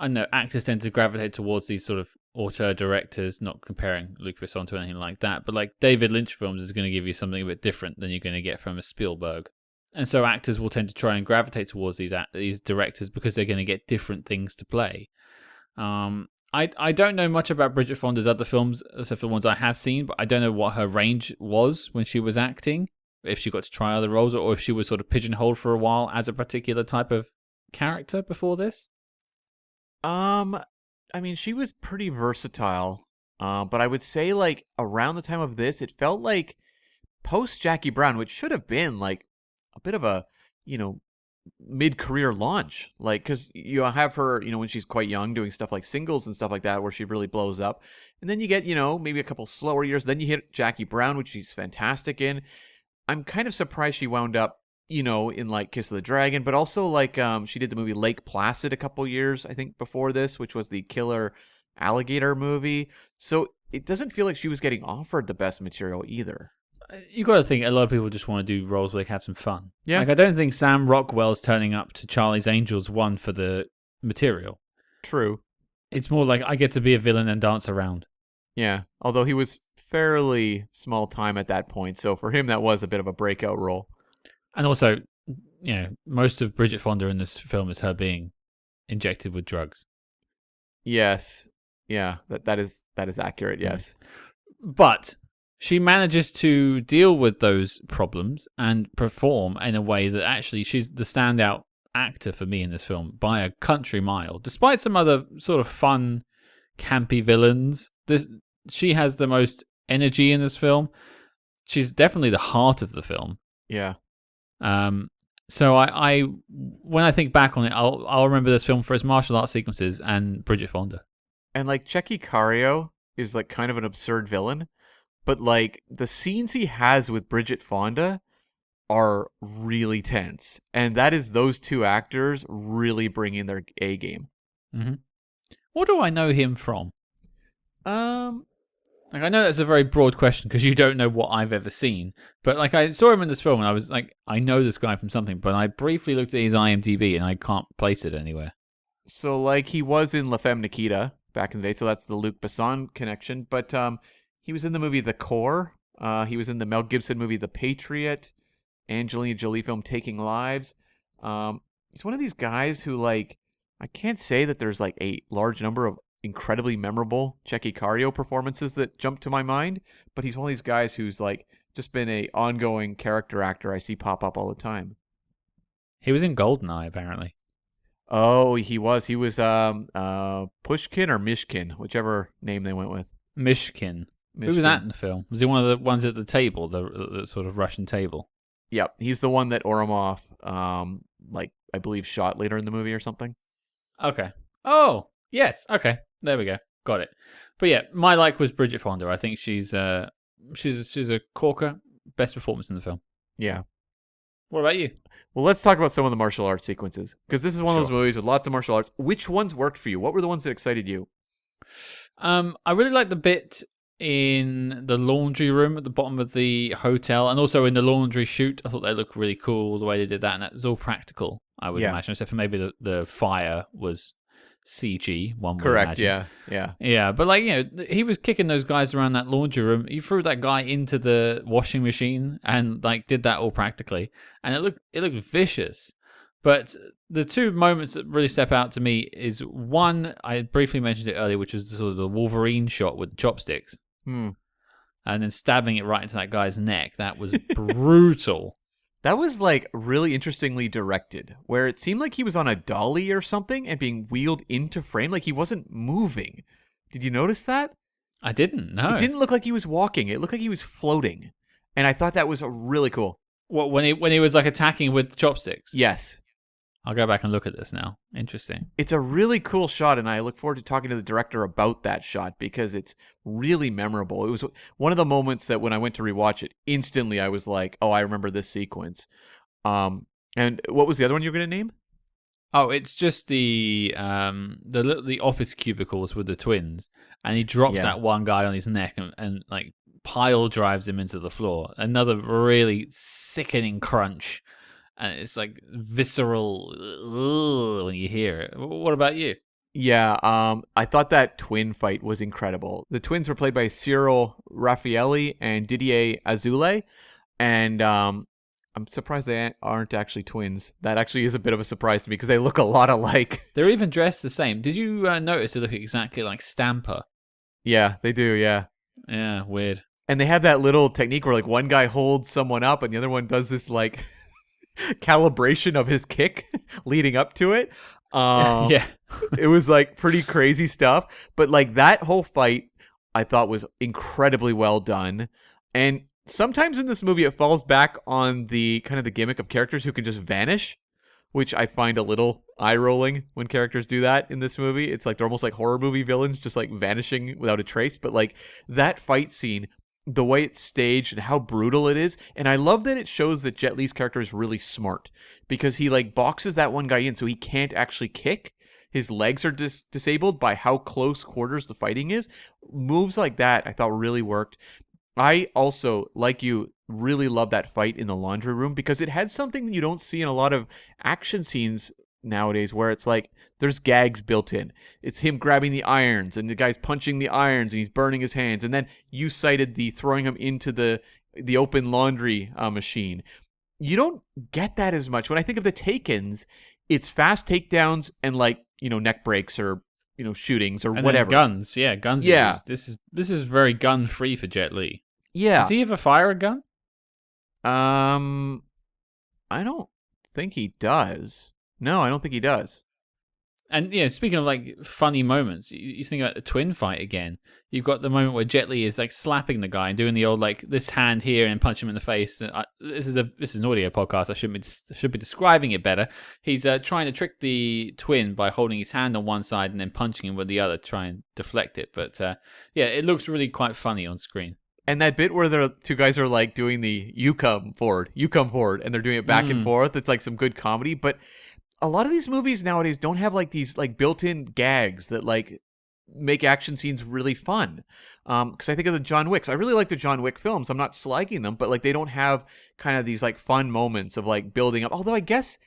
I know actors tend to gravitate towards these sort of auteur directors, not comparing Luc Besson to anything like that, but like David Lynch films is going to give you something a bit different than you're going to get from a Spielberg. And so actors will tend to try and gravitate towards these directors because they're going to get different things to play. I don't know much about Bridget Fonda's other films, except for the ones I have seen, but I don't know what her range was when she was acting, if she got to try other roles, or if she was sort of pigeonholed for a while as a particular type of character before this. I mean, she was pretty versatile. But I would say like around the time of this, it felt like post Jackie Brown, which should have been like a bit of a, mid-career launch. Like, because you have her, when she's quite young doing stuff like singles and stuff like that where she really blows up. And then you get, maybe a couple slower years. Then you hit Jackie Brown, which she's fantastic in. I'm kind of surprised she wound up in like Kiss of the Dragon, but also like she did the movie Lake Placid a couple years, I think, before this, which was the killer alligator movie. So it doesn't feel like she was getting offered the best material either. You got to think a lot of people just want to do roles where they can have some fun. Yeah. Like, I don't think Sam Rockwell's turning up to Charlie's Angels 1 for the material. True. It's more like I get to be a villain and dance around. Yeah, although he was fairly small time at that point, so for him that was a bit of a breakout role. And also, most of Bridget Fonda in this film is her being injected with drugs. Yes. Yeah, that is accurate, yes. But she manages to deal with those problems and perform in a way that actually she's the standout actor for me in this film by a country mile. Despite some other sort of fun, campy villains, she has the most energy in this film. She's definitely the heart of the film. Yeah. So I when I think back on it, I'll remember this film for its martial arts sequences and Bridget Fonda. And like Tchéky Karyo is like kind of an absurd villain, but like the scenes he has with Bridget Fonda are really tense, and that is those two actors really bringing their A game. Mm-hmm. What do I know him from? Like, I know that's a very broad question because you don't know what I've ever seen, but like I saw him in this film and I was like, I know this guy from something, but I briefly looked at his IMDb and I can't place it anywhere. So like he was in La Femme Nikita back in the day, so that's the Luc Besson connection. But he was in the movie The Core. He was in the Mel Gibson movie The Patriot, Angelina Jolie film Taking Lives. He's one of these guys who like I can't say that there's like a large number of incredibly memorable Tchéky Karyo performances that jump to my mind, but he's one of these guys who's like just been a ongoing character actor I see pop up all the time. He was in Goldeneye, apparently. Oh, he was Pushkin or Mishkin, whichever name they went with. Mishkin. Who was that in the film? Was he one of the ones at the table, the sort of Russian table? Yep, he's the one that Oromov, like I believe, shot later in the movie or something. Okay. Oh, yes. Okay. There we go. Got it. But yeah, my like was Bridget Fonda. I think she's a corker. Best performance in the film. Yeah. What about you? Well, let's talk about some of the martial arts sequences, because this is one of those movies with lots of martial arts. Which ones worked for you? What were the ones that excited you? I really liked the bit in the laundry room at the bottom of the hotel, and also in the laundry chute. I thought they looked really cool the way they did that, and that was all practical, I would imagine, except for maybe the fire was CG. One would correct. imagine. Yeah. But like he was kicking those guys around that laundry room. He threw that guy into the washing machine and like did that all practically, and it looked vicious. But the two moments that really step out to me is one, I briefly mentioned it earlier, which was sort of the Wolverine shot with the chopsticks, and then stabbing it right into that guy's neck. That was brutal. That was like really interestingly directed, where it seemed like he was on a dolly or something and being wheeled into frame, like he wasn't moving. Did you notice that? I didn't. No, it didn't look like he was walking. It looked like he was floating, and I thought that was really cool. What when he was like attacking with chopsticks? Yes. I'll go back and look at this now. Interesting. It's a really cool shot, and I look forward to talking to the director about that shot because it's really memorable. It was one of the moments that when I went to rewatch it, instantly I was like, oh, I remember this sequence. And what was the other one you were going to name? Oh, it's just the office cubicles with the twins, and he drops that one guy on his neck and like pile drives him into the floor. Another really sickening crunch. And it's like visceral when you hear it. What about you? Yeah, I thought that twin fight was incredible. The twins were played by Cyril Raffaelli and Didier Azoulay, and I'm surprised they aren't actually twins. That actually is a bit of a surprise to me because they look a lot alike. They're even dressed the same. Did you notice they look exactly like Stamper? Yeah, they do, yeah. Yeah, weird. And they have that little technique where like one guy holds someone up and the other one does this like calibration of his kick leading up to it. Yeah. It was like pretty crazy stuff, but like that whole fight I thought was incredibly well done. And sometimes in this movie it falls back on the kind of the gimmick of characters who can just vanish, which I find a little eye-rolling when characters do that in this movie. It's like they're almost like horror movie villains just like vanishing without a trace, but like that fight scene, the way it's staged and how brutal it is. And I love that it shows that Jet Li's character is really smart because he like boxes that one guy in so he can't actually kick. His legs are disabled by how close quarters the fighting is. Moves like that I thought really worked. I also, like you, really love that fight in the laundry room because it had something that you don't see in a lot of action scenes nowadays where it's like there's gags built in. It's him grabbing the irons and the guy's punching the irons and he's burning his hands. And then you cited the throwing him into the open laundry machine. You don't get that as much. When I think of the Takens, it's fast takedowns and like, neck breaks or, shootings or and whatever. Guns. Yeah, guns. Yeah. This is very gun free for Jet Li. Yeah. Does he ever fire a gun? I don't think he does. No, I don't think he does. And speaking of like funny moments, you think about the twin fight again. You've got the moment where Jet Li is like slapping the guy and doing the old like this hand here and punch him in the face. This is an audio podcast. I should be describing it better. He's trying to trick the twin by holding his hand on one side and then punching him with the other, to try and deflect it. But it looks really quite funny on screen. And that bit where the two guys are like doing the you come forward, and they're doing it back and forth. It's like some good comedy, but a lot of these movies nowadays don't have like these like built-in gags that like make action scenes really fun. Because I think of the John Wicks. I really like the John Wick films. I'm not slagging them, but like they don't have kind of these like fun moments of like building up. Although I guess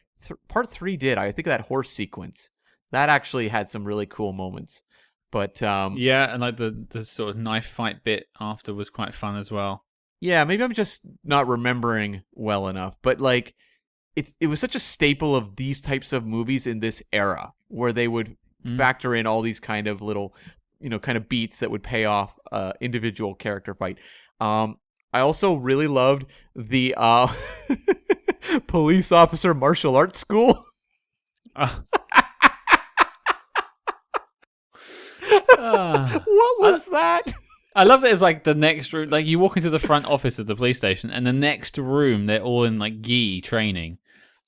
part 3 did. I think of that horse sequence. That actually had some really cool moments. But yeah, and like the sort of knife fight bit after was quite fun as well. Yeah, maybe I'm just not remembering well enough. But like it was such a staple of these types of movies in this era where they would factor in all these kind of little, kind of beats that would pay off individual character fight. I also really loved the police officer martial arts school. What was that? I love that it's like the next room, like you walk into the front office of the police station and the next room they're all in like gi training.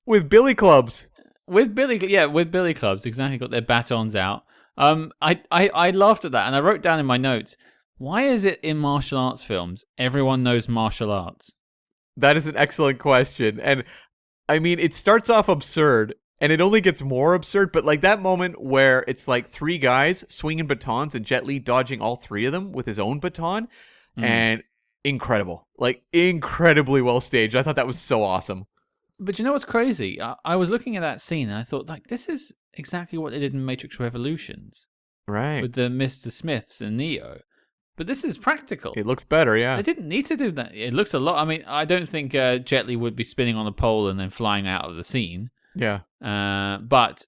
With billy clubs. With billy clubs, exactly, got their batons out. I laughed at that and I wrote down in my notes, why is it in martial arts films everyone knows martial arts? That is an excellent question. And I mean, it starts off absurd and it only gets more absurd, but like that moment where it's like 3 guys swinging batons and Jet Li dodging all 3 of them with his own baton, and incredible. Like incredibly well staged. I thought that was so awesome. But you know what's crazy? I was looking at that scene and I thought, like, this is exactly what they did in Matrix Revolutions. Right. With the Mr. Smiths and Neo. But this is practical. It looks better, yeah. They didn't need to do that. It looks a lot. I mean, I don't think Jet Li would be spinning on a pole and then flying out of the scene. Yeah. But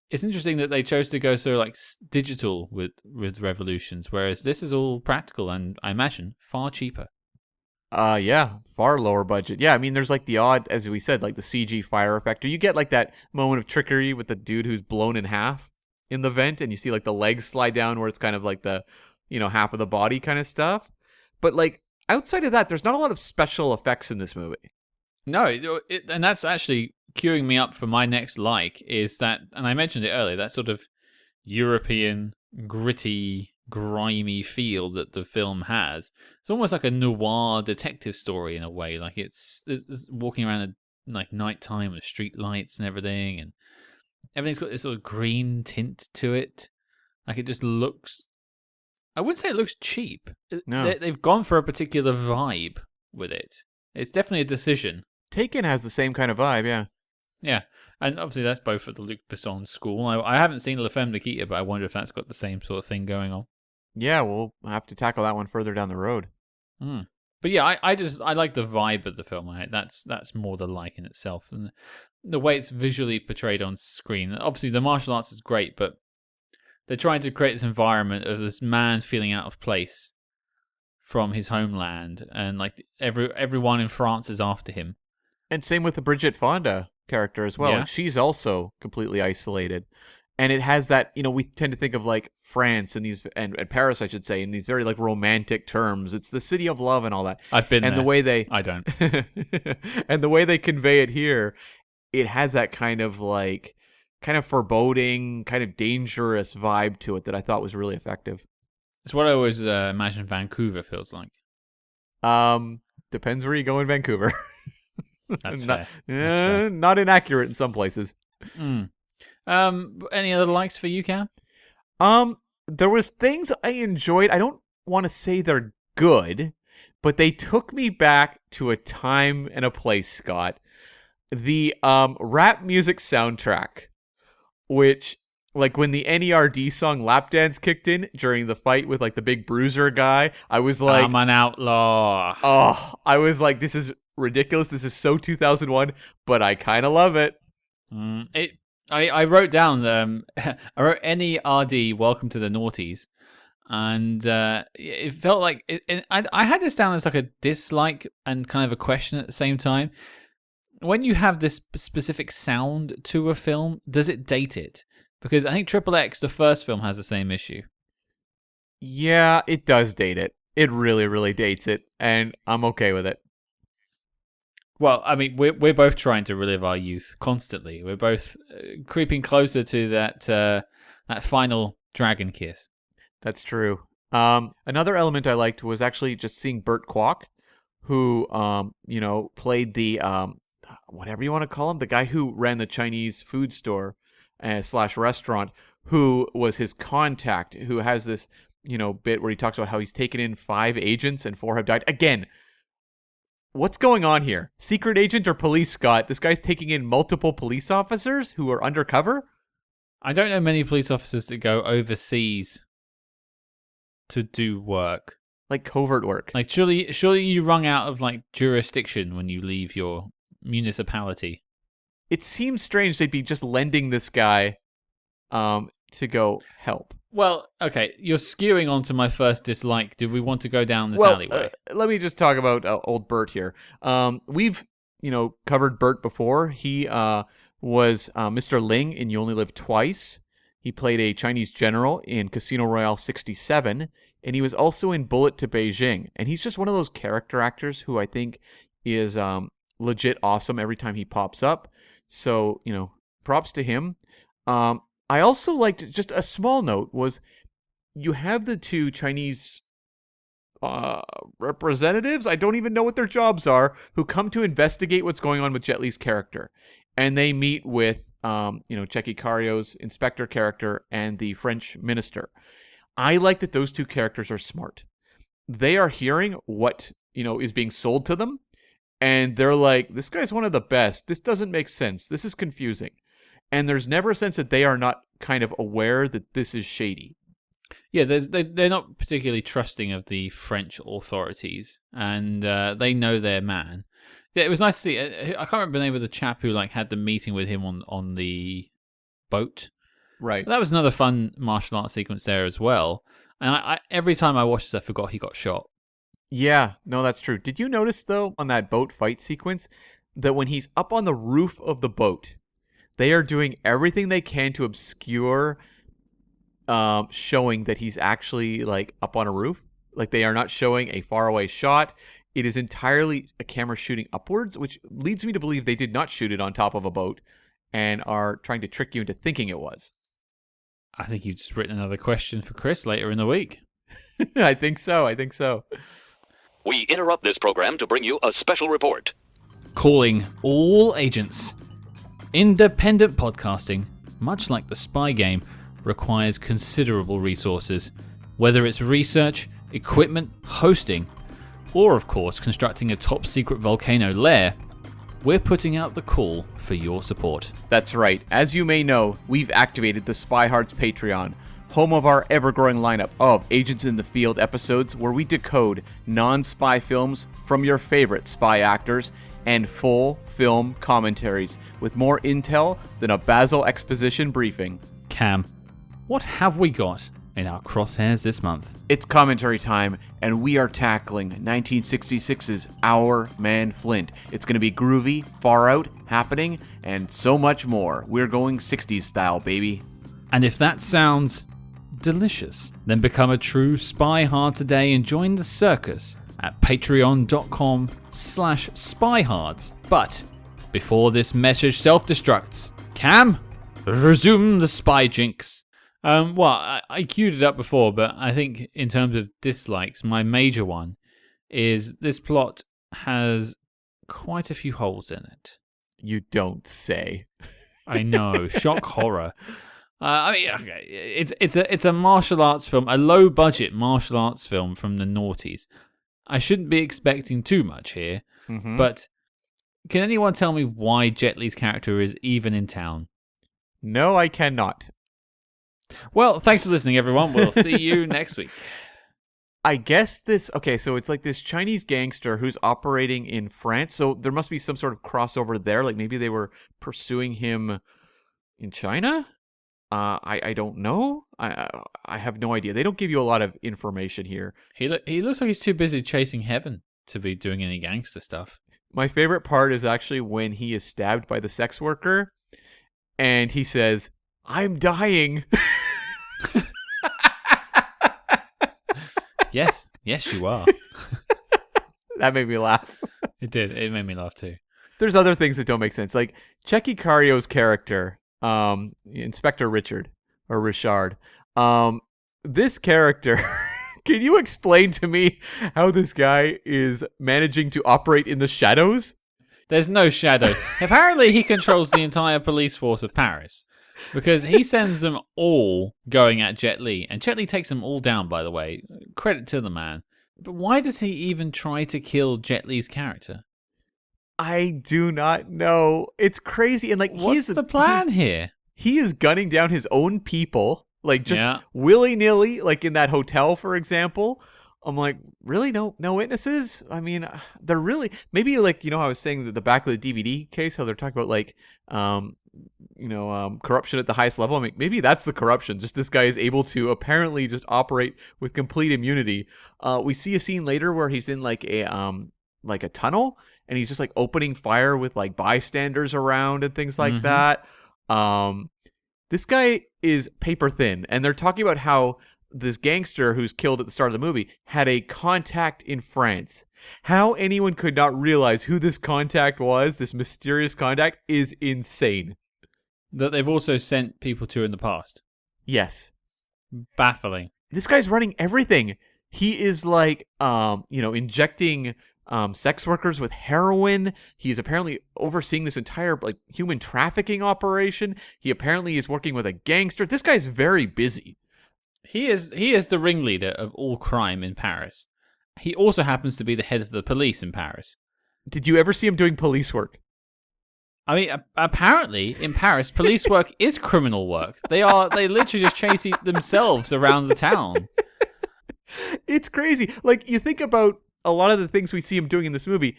it's interesting that they chose to go so like digital with Revolutions, whereas this is all practical and I imagine far cheaper. Yeah, far lower budget. Yeah, I mean, there's like the odd, as we said, like the CG fire effect, or you get like that moment of trickery with the dude who's blown in half in the vent, and you see like the legs slide down where it's kind of like the, half of the body kind of stuff. But like outside of that, there's not a lot of special effects in this movie. No, and that's actually queuing me up for my next like is that, and I mentioned it earlier, that sort of European gritty, grimy feel that the film has. It's almost like a noir detective story in a way. Like it's walking around at like nighttime with street lights and everything, and everything's got this sort of green tint to it. Like it just looks. I wouldn't say it looks cheap. No, they've gone for a particular vibe with it. It's definitely a decision. Taken has the same kind of vibe, yeah. Yeah. And obviously that's both at the Luc Besson school. I haven't seen La Femme Nikita, but I wonder if that's got the same sort of thing going on. Yeah, we'll have to tackle that one further down the road. But yeah, I like the vibe of the film. That's more the like in itself, and the way it's visually portrayed on screen. Obviously, the martial arts is great, but they're trying to create this environment of this man feeling out of place from his homeland, and like everyone in France is after him. And same with the Bridget Fonda character as well. Yeah. Like, she's also completely isolated. And it has that, we tend to think of like France and and Paris, I should say, in these very like romantic terms. It's the city of love and all that. I've been and there. the way they I don't. And the way they convey it here, it has that kind of foreboding, kind of dangerous vibe to it that I thought was really effective. It's what I always imagine Vancouver feels like. Depends where you go in Vancouver. That's not, fair. Not inaccurate in some places. Any other likes for you, Cam? There was things I enjoyed. I don't want to say they're good, but they took me back to a time and a place, Scott. The rap music soundtrack, which, like, when the NERD song Lap Dance kicked in during the fight with like the big bruiser guy, I was like, I'm an outlaw. Oh, I was like, this is ridiculous. This is so 2001, but I kind of love it. I wrote down I wrote NERD, Welcome to the Naughties, and it felt like I had this down as like a dislike and kind of a question at the same time. When you have this specific sound to a film, does it date it? Because I think XXX, the first film, has the same issue. Yeah, it does date it. It really, really dates it, and I'm okay with it. Well, I mean, we're both trying to relive our youth constantly. We're both creeping closer to that final dragon kiss. That's true. Another element I liked was actually just seeing Burt Kwouk, who played the whatever you want to call him, the guy who ran the Chinese food store / restaurant, who was his contact, who has this bit where he talks about how he's taken in 5 agents and 4 have died. Again, what's going on here? Secret agent or police, Scott? This guy's taking in multiple police officers who are undercover? I don't know many police officers that go overseas to do work. Like covert work. Like surely you run out of like jurisdiction when you leave your municipality. It seems strange they'd be just lending this guy to go help. Well, okay, you're skewing onto my first dislike. Do we want to go down this alleyway? Let me just talk about old Burt here. We've, covered Burt before. He was Mr. Ling in You Only Live Twice. He played a Chinese general in Casino Royale 67, and he was also in Bullet to Beijing. And he's just one of those character actors who I think is legit awesome every time he pops up. So, props to him. I also liked, just a small note, was you have the 2 Chinese representatives, I don't even know what their jobs are, who come to investigate what's going on with Jet Li's character. And they meet with, Tchéky Karyo's inspector character and the French minister. I like that those 2 characters are smart. They are hearing what, is being sold to them. And they're like, this guy's one of the best. This doesn't make sense. This is confusing. And there's never a sense that they are not kind of aware that this is shady. Yeah, they're not particularly trusting of the French authorities, and they know their man. It was nice to see. I can't remember the name of the chap who had the meeting with him on the boat. Right. But that was another fun martial arts sequence there as well. And I every time I watched this, I forgot he got shot. Yeah, no, that's true. Did you notice, though, on that boat fight sequence, that when he's up on the roof of the boat, they are doing everything they can to obscure showing that he's actually up on a roof? Like, they are not showing a faraway shot. It is entirely a camera shooting upwards, which leads me to believe they did not shoot it on top of a boat and are trying to trick you into thinking it was. I think you've just written another question for Chris later in the week. I think so. We interrupt this program to bring you a special report. Calling all agents. Independent podcasting, much like the spy game, requires considerable resources, whether it's research, equipment, hosting, or of course constructing a top secret volcano lair. we're putting out the call for your support. That's right. As you may know, we've activated the SpyHards Patreon, home of our ever-growing lineup of Agents in the Field episodes where we decode non-spy films from your favorite spy actors and full film commentaries with more intel than a Basil exposition briefing. Cam, what have we got in our crosshairs this month? It's commentary time, and we are tackling 1966's Our Man Flint. It's going to be groovy, far out, happening, and so much more. We're going 60s style, baby. And if that sounds delicious, then become a true spy hard today and join the circus at patreon.com/spyhards. But before this message self-destructs, Cam, resume the spy jinx. I queued it up before, but I think in terms of dislikes, my major one is this plot has quite a few holes in it. You don't say. I know, shock horror. Okay, it's a martial arts film, a low budget martial arts film from the noughties. I shouldn't be expecting too much here, but can anyone tell me why Jet Li's character is even in town? No, I cannot. Well, thanks for listening, everyone. We'll see you next week. I guess so it's like this Chinese gangster who's operating in France, so there must be some sort of crossover there, like maybe they were pursuing him in China? I don't know. I have no idea. They don't give you a lot of information here. He looks like he's too busy chasing heaven to be doing any gangster stuff. My favorite part is actually when he is stabbed by the sex worker, and he says, "I'm dying." Yes, you are. That made me laugh. It did. It made me laugh too. There's other things that don't make sense. Like Tchéky Karyo's character, Inspector Richard. This character, can you explain to me how this guy is managing to operate in the shadows? There's no shadow. Apparently he controls the entire police force of Paris. Because he sends them all going at Jet Li. And Jet Li takes them all down, by the way. Credit to the man. But why does he even try to kill Jet Li's character? I do not know. It's crazy. And what's the plan here? He is gunning down his own people. Like just willy-nilly, like in that hotel, for example. I'm like, really? No witnesses? I mean, they're really... Maybe like, I was saying that the back of the DVD case, how they're talking about like... corruption at the highest level. I mean, maybe that's the corruption. Just this guy is able to apparently just operate with complete immunity. We see a scene later where he's in like a tunnel, and he's just like opening fire with like bystanders around and things like that. This guy is paper thin, and they're talking about how this gangster who's killed at the start of the movie had a contact in France. How anyone could not realize who this contact was, this mysterious contact, is insane. That they've also sent people to in the past. Yes. Baffling. This guy's running everything. He is like, injecting sex workers with heroin. He is apparently overseeing this entire like human trafficking operation. He apparently is working with a gangster. This guy's very busy. He is the ringleader of all crime in Paris. He also happens to be the head of the police in Paris. Did you ever see him doing police work? I mean, apparently in Paris, police work is criminal work. They literally just chase themselves around the town. It's crazy. Like, you think about a lot of the things we see him doing in this movie.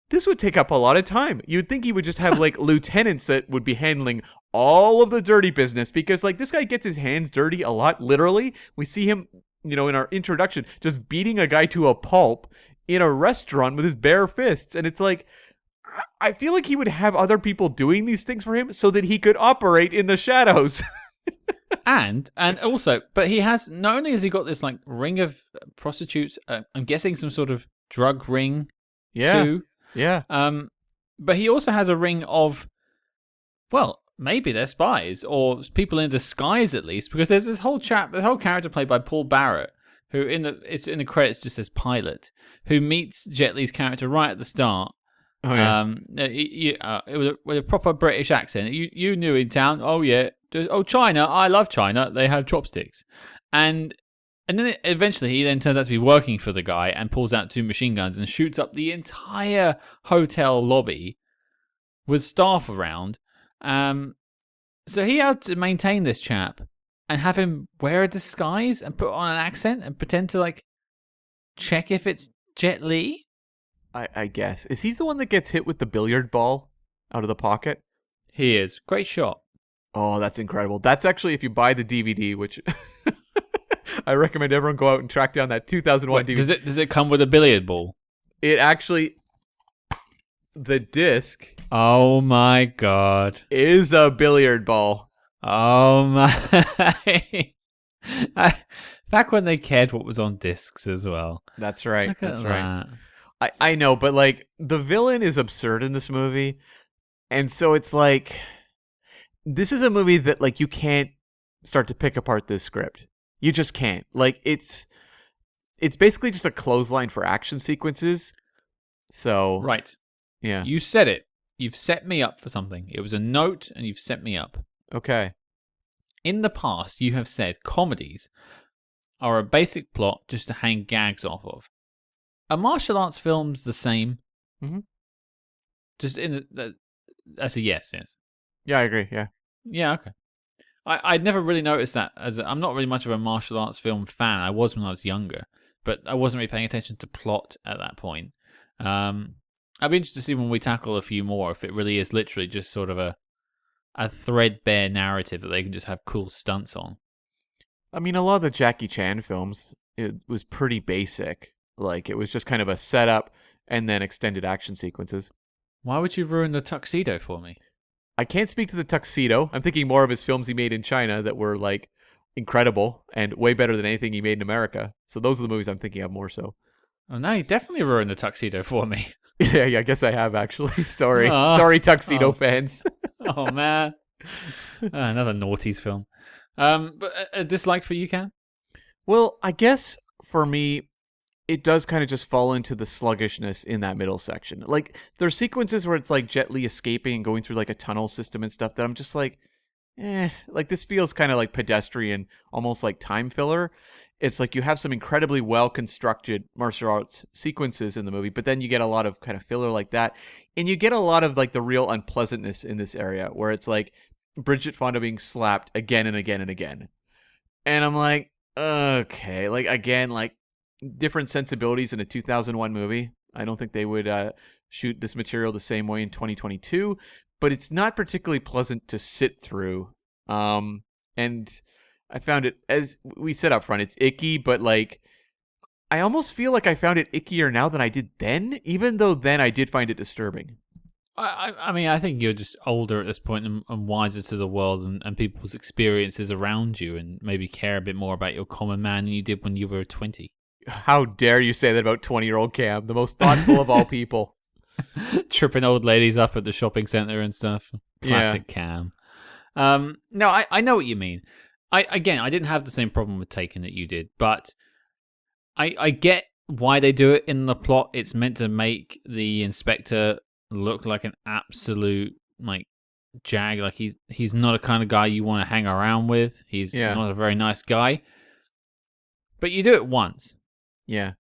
This would take up a lot of time. You'd think he would just have like lieutenants that would be handling all of the dirty business, because like this guy gets his hands dirty a lot, literally. We see him, in our introduction, just beating a guy to a pulp in a restaurant with his bare fists. And it's like, I feel like he would have other people doing these things for him so that he could operate in the shadows. and also, but he has, not only has he got this like ring of prostitutes, I'm guessing some sort of drug ring too. Yeah. But he also has a ring of, well, maybe they're spies or people in disguise at least, because there's this whole character played by Paul Barrett, who in the credits just says pilot, who meets Jet Li's character right at the start. Oh yeah. It was with a proper British accent. You knew in town. Oh yeah. Oh, China. I love China. They have chopsticks, and then eventually he then turns out to be working for the guy and pulls out 2 machine guns and shoots up the entire hotel lobby. with staff around. So he had to maintain this chap and have him wear a disguise and put on an accent and pretend to like check if it's Jet Li. I guess. Is he the one that gets hit with the billiard ball out of the pocket? He is. Great shot. Oh, that's incredible. That's actually, if you buy the DVD, which I recommend everyone go out and track down that 2001 DVD. Does it come with a billiard ball? It actually, the disc. Oh my god. Is a billiard ball. Oh my. Back when they cared what was on discs as well. That's right. Look at That's that. right. I know, but like the villain is absurd in this movie. And so it's like, this is a movie that like you can't start to pick apart this script. You just can't. Like it's basically just a clothesline for action sequences. So Right. yeah. You said it. You've set me up for something. It was a note and you've set me up. Okay. In the past, you have said comedies are a basic plot just to hang gags off of. Are martial arts films the same? Mm-hmm. Just in that's a yes. Yeah, I agree. Yeah. Yeah, okay. I'd never really noticed that. I'm not really much of a martial arts film fan. I was when I was younger, but I wasn't really paying attention to plot at that point. I'd be interested to see when we tackle a few more if it really is literally just sort of a threadbare narrative that they can just have cool stunts on. I mean, a lot of the Jackie Chan films, it was pretty basic. Like, it was just kind of a setup and then extended action sequences. Why would you ruin the tuxedo for me? I can't speak to the tuxedo. I'm thinking more of his films he made in China that were, like, incredible and way better than anything he made in America. So those are the movies I'm thinking of more so. Oh, no, you definitely ruined the tuxedo for me. Yeah, I guess I have, actually. Sorry. Sorry, tuxedo fans. Oh, man. Another noughties film. But a dislike for you, Cam? Well, I guess for me, it does kind of just fall into the sluggishness in that middle section. Like, there are sequences where it's like Jet Li escaping and going through like a tunnel system and stuff that I'm just like, like this feels kind of like pedestrian, almost like time filler. It's like you have some incredibly well-constructed martial arts sequences in the movie, but then you get a lot of kind of filler like that. And you get a lot of like the real unpleasantness in this area where it's like Bridget Fonda being slapped again and again and again. And I'm like, okay, like again, like different sensibilities in a 2001 movie. I don't think they would shoot this material the same way in 2022, but it's not particularly pleasant to sit through. And I found it, as we said up front, it's icky, but like I almost feel like I found it ickier now than I did then, even though then I did find it disturbing. I mean, I think you're just older at this point and wiser to the world and people's experiences around you, and maybe care a bit more about your common man than you did when you were 20. How dare you say that about 20-year-old Cam, the most thoughtful of all people. Tripping old ladies up at the shopping center and stuff. Classic Cam. No, I know what you mean. I didn't have the same problem with Taken that you did, but I get why they do it in the plot. It's meant to make the inspector look like an absolute like jag. Like he's not a kind of guy you want to hang around with. He's not a very nice guy. But you do it once. Yeah.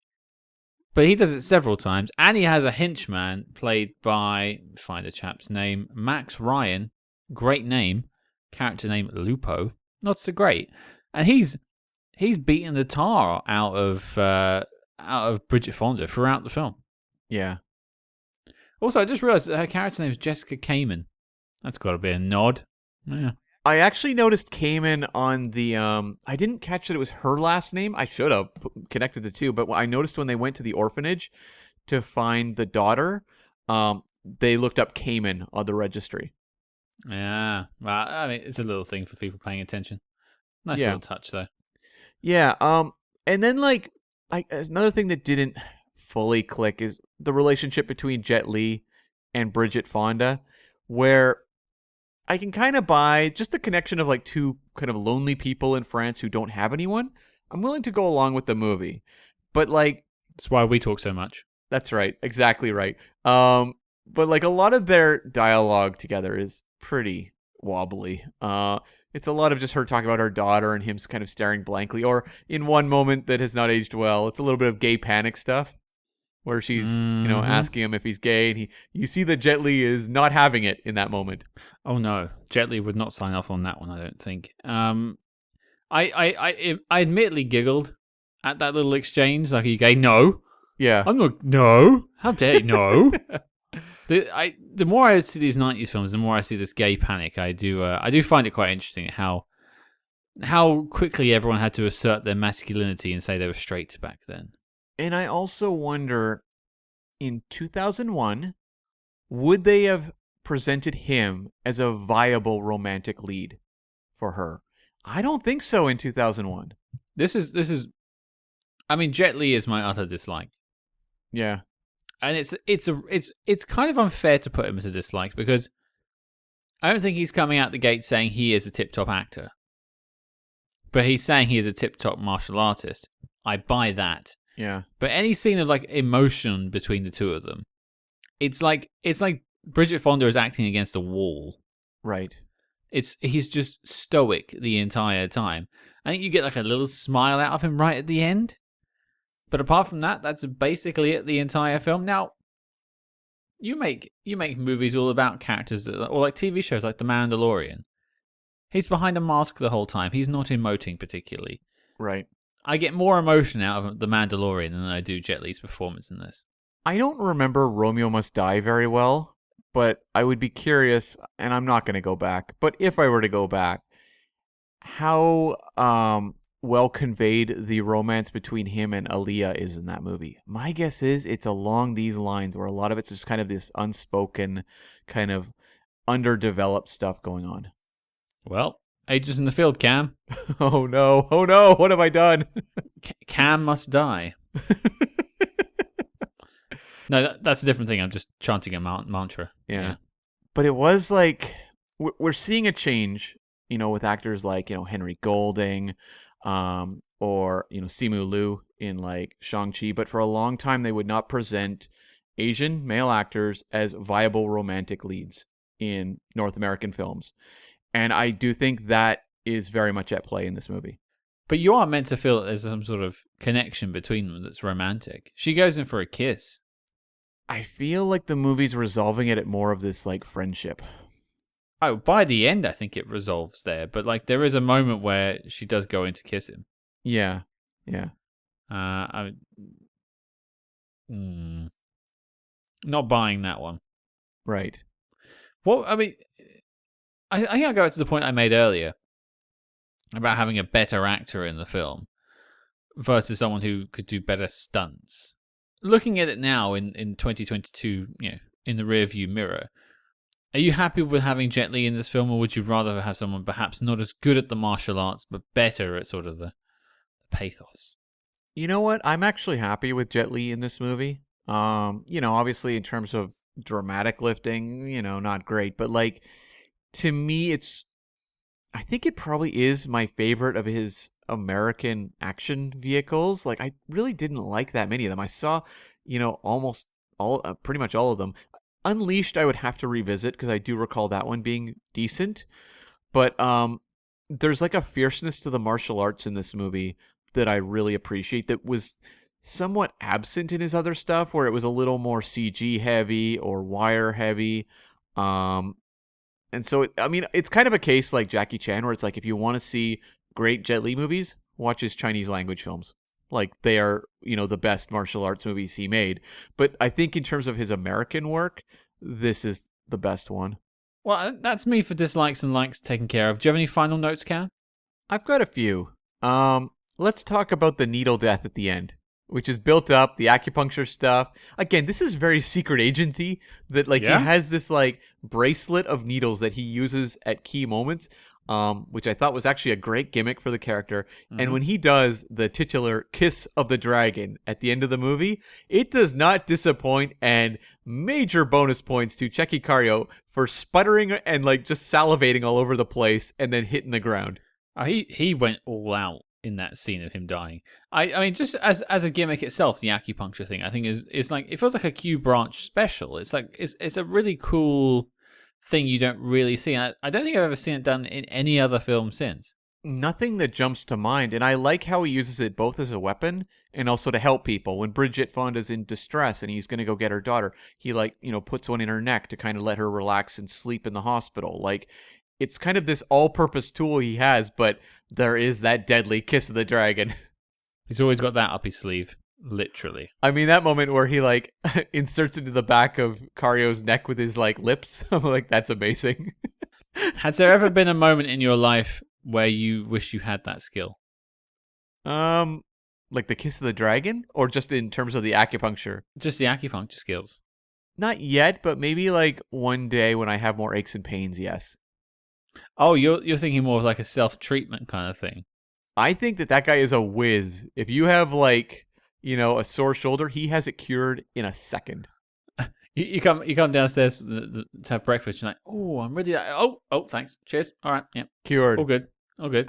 But he does it several times, and he has a henchman played by, find a chap's name, Max Ryan. Great name. Character name Lupo. Not so great. And he's beaten the tar out of Bridget Fonda throughout the film. Yeah. Also, I just realized that her character name is Jessica Kamen. That's got to be a nod. Yeah. I actually noticed Cayman on the, I didn't catch that it was her last name. I should have connected the two, but I noticed when they went to the orphanage to find the daughter, they looked up Cayman on the registry. Yeah. Well, I mean, it's a little thing for people paying attention. Nice little touch, though. Yeah. And then, like, another thing that didn't fully click is the relationship between Jet Li and Bridget Fonda, where I can kind of buy just the connection of like two kind of lonely people in France who don't have anyone. I'm willing to go along with the movie, but like that's why we talk so much. That's right, exactly right. But like a lot of their dialogue together is pretty wobbly. It's a lot of just her talking about her daughter and him kind of staring blankly, or in one moment that has not aged well, it's a little bit of gay panic stuff. where she's, asking him if he's gay, and you see that Jet Li is not having it in that moment. Oh no, Jet Li would not sign off on that one, I don't think. I admittedly giggled at that little exchange. Like, are you gay? No. Yeah. I'm not. No. How dare you? No. The more I see these 90s films, the more I see this gay panic. I do find it quite interesting how quickly everyone had to assert their masculinity and say they were straight back then. And I also wonder, in 2001, would they have presented him as a viable romantic lead for her? I don't think so in 2001. This is I mean, Jet Li is my utter dislike. Yeah. And it's kind of unfair to put him as a dislike because I don't think he's coming out the gate saying he is a tip-top actor. But he's saying he is a tip-top martial artist. I buy that. Yeah. But any scene of like emotion between the two of them, it's like Bridget Fonda is acting against a wall. Right. He's just stoic the entire time. I think you get like a little smile out of him right at the end. But apart from that, that's basically it the entire film. Now, you make movies all about characters or like TV shows like The Mandalorian. He's behind a mask the whole time. He's not emoting particularly. Right. I get more emotion out of The Mandalorian than I do Jet Li's performance in this. I don't remember Romeo Must Die very well, but I would be curious, and I'm not going to go back, but if I were to go back, how well conveyed the romance between him and Aaliyah is in that movie. My guess is it's along these lines where a lot of it's just kind of this unspoken, kind of underdeveloped stuff going on. Well, ages in the field, Cam. Oh no, what have I done? Cam must die. No, that's a different thing. I'm just chanting a mantra. Yeah. But it was like, we're seeing a change, with actors like, Henry Golding, or, Simu Liu in like Shang-Chi. But for a long time, they would not present Asian male actors as viable romantic leads in North American films. And I do think that is very much at play in this movie. But you are meant to feel that there's some sort of connection between them that's romantic. She goes in for a kiss. I feel like the movie's resolving it at more of this like friendship. Oh, by the end, I think it resolves there. But like, there is a moment where she does go in to kiss him. Yeah. Not buying that one. Right. Well, I mean, I think I'll go back to the point I made earlier about having a better actor in the film versus someone who could do better stunts. Looking at it now in 2022, in the rearview mirror, are you happy with having Jet Li in this film, or would you rather have someone perhaps not as good at the martial arts, but better at sort of the pathos? You know what? I'm actually happy with Jet Li in this movie. Obviously in terms of dramatic lifting, not great, but like, to me, I think it probably is my favorite of his American action vehicles. Like, I really didn't like that many of them. I saw, almost all, pretty much all of them. Unleashed, I would have to revisit because I do recall that one being decent. But there's like a fierceness to the martial arts in this movie that I really appreciate that was somewhat absent in his other stuff, where it was a little more CG heavy or wire heavy. And so, it's kind of a case like Jackie Chan, where it's like, if you want to see great Jet Li movies, watch his Chinese language films. Like, they are, the best martial arts movies he made. But I think in terms of his American work, this is the best one. Well, that's me for dislikes and likes taken care of. Do you have any final notes, Cam? I've got a few. Let's talk about the needle death at the end, which is built up, the acupuncture stuff. Again, this is very secret agency that he has this like bracelet of needles that he uses at key moments, which I thought was actually a great gimmick for the character. Mm-hmm. And when he does the titular kiss of the dragon at the end of the movie, it does not disappoint, and major bonus points to Tchéky Karyo for sputtering and like just salivating all over the place and then hitting the ground. He went all out in that scene of him dying. I mean, just as a gimmick itself, the acupuncture thing, I think is like, it feels like a Q branch special. It's like it's a really cool thing you don't really see. I don't think I've ever seen it done in any other film since. Nothing that jumps to mind, and I like how he uses it both as a weapon and also to help people. When Bridget Fonda's in distress and he's going to go get her daughter, he puts one in her neck to kind of let her relax and sleep in the hospital. Like, it's kind of this all-purpose tool he has, but there is that deadly kiss of the dragon. He's always got that up his sleeve, literally. I mean, that moment where he inserts into the back of Karyo's neck with his lips. I'm like, that's amazing. Has there ever been a moment in your life where you wish you had that skill? Like the kiss of the dragon, or just in terms of the acupuncture? Just the acupuncture skills. Not yet, but maybe one day when I have more aches and pains, yes. Oh, you're thinking more of like a self-treatment kind of thing. I think that guy is a whiz. If you have a sore shoulder, he has it cured in a second. You come downstairs to have breakfast. You're like, oh, I'm ready. Oh, thanks. Cheers. All right, yeah, cured. All good.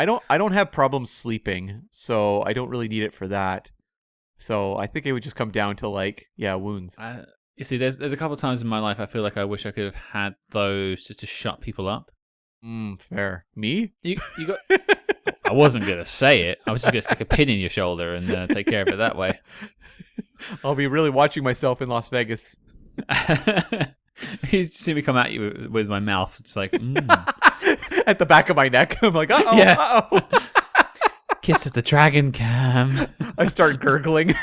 I don't have problems sleeping, so I don't really need it for that. So I think it would just come down to wounds. You see, there's a couple of times in my life I feel like I wish I could have had those just to shut people up. Fair. Me? You got. I wasn't gonna say it. I was just gonna stick a pin in your shoulder and take care of it that way. I'll be really watching myself in Las Vegas. You see me come at you with my mouth. It's like at the back of my neck. I'm like, uh-oh, yeah. Uh-oh. Kiss of the dragon, Cam. I start gurgling.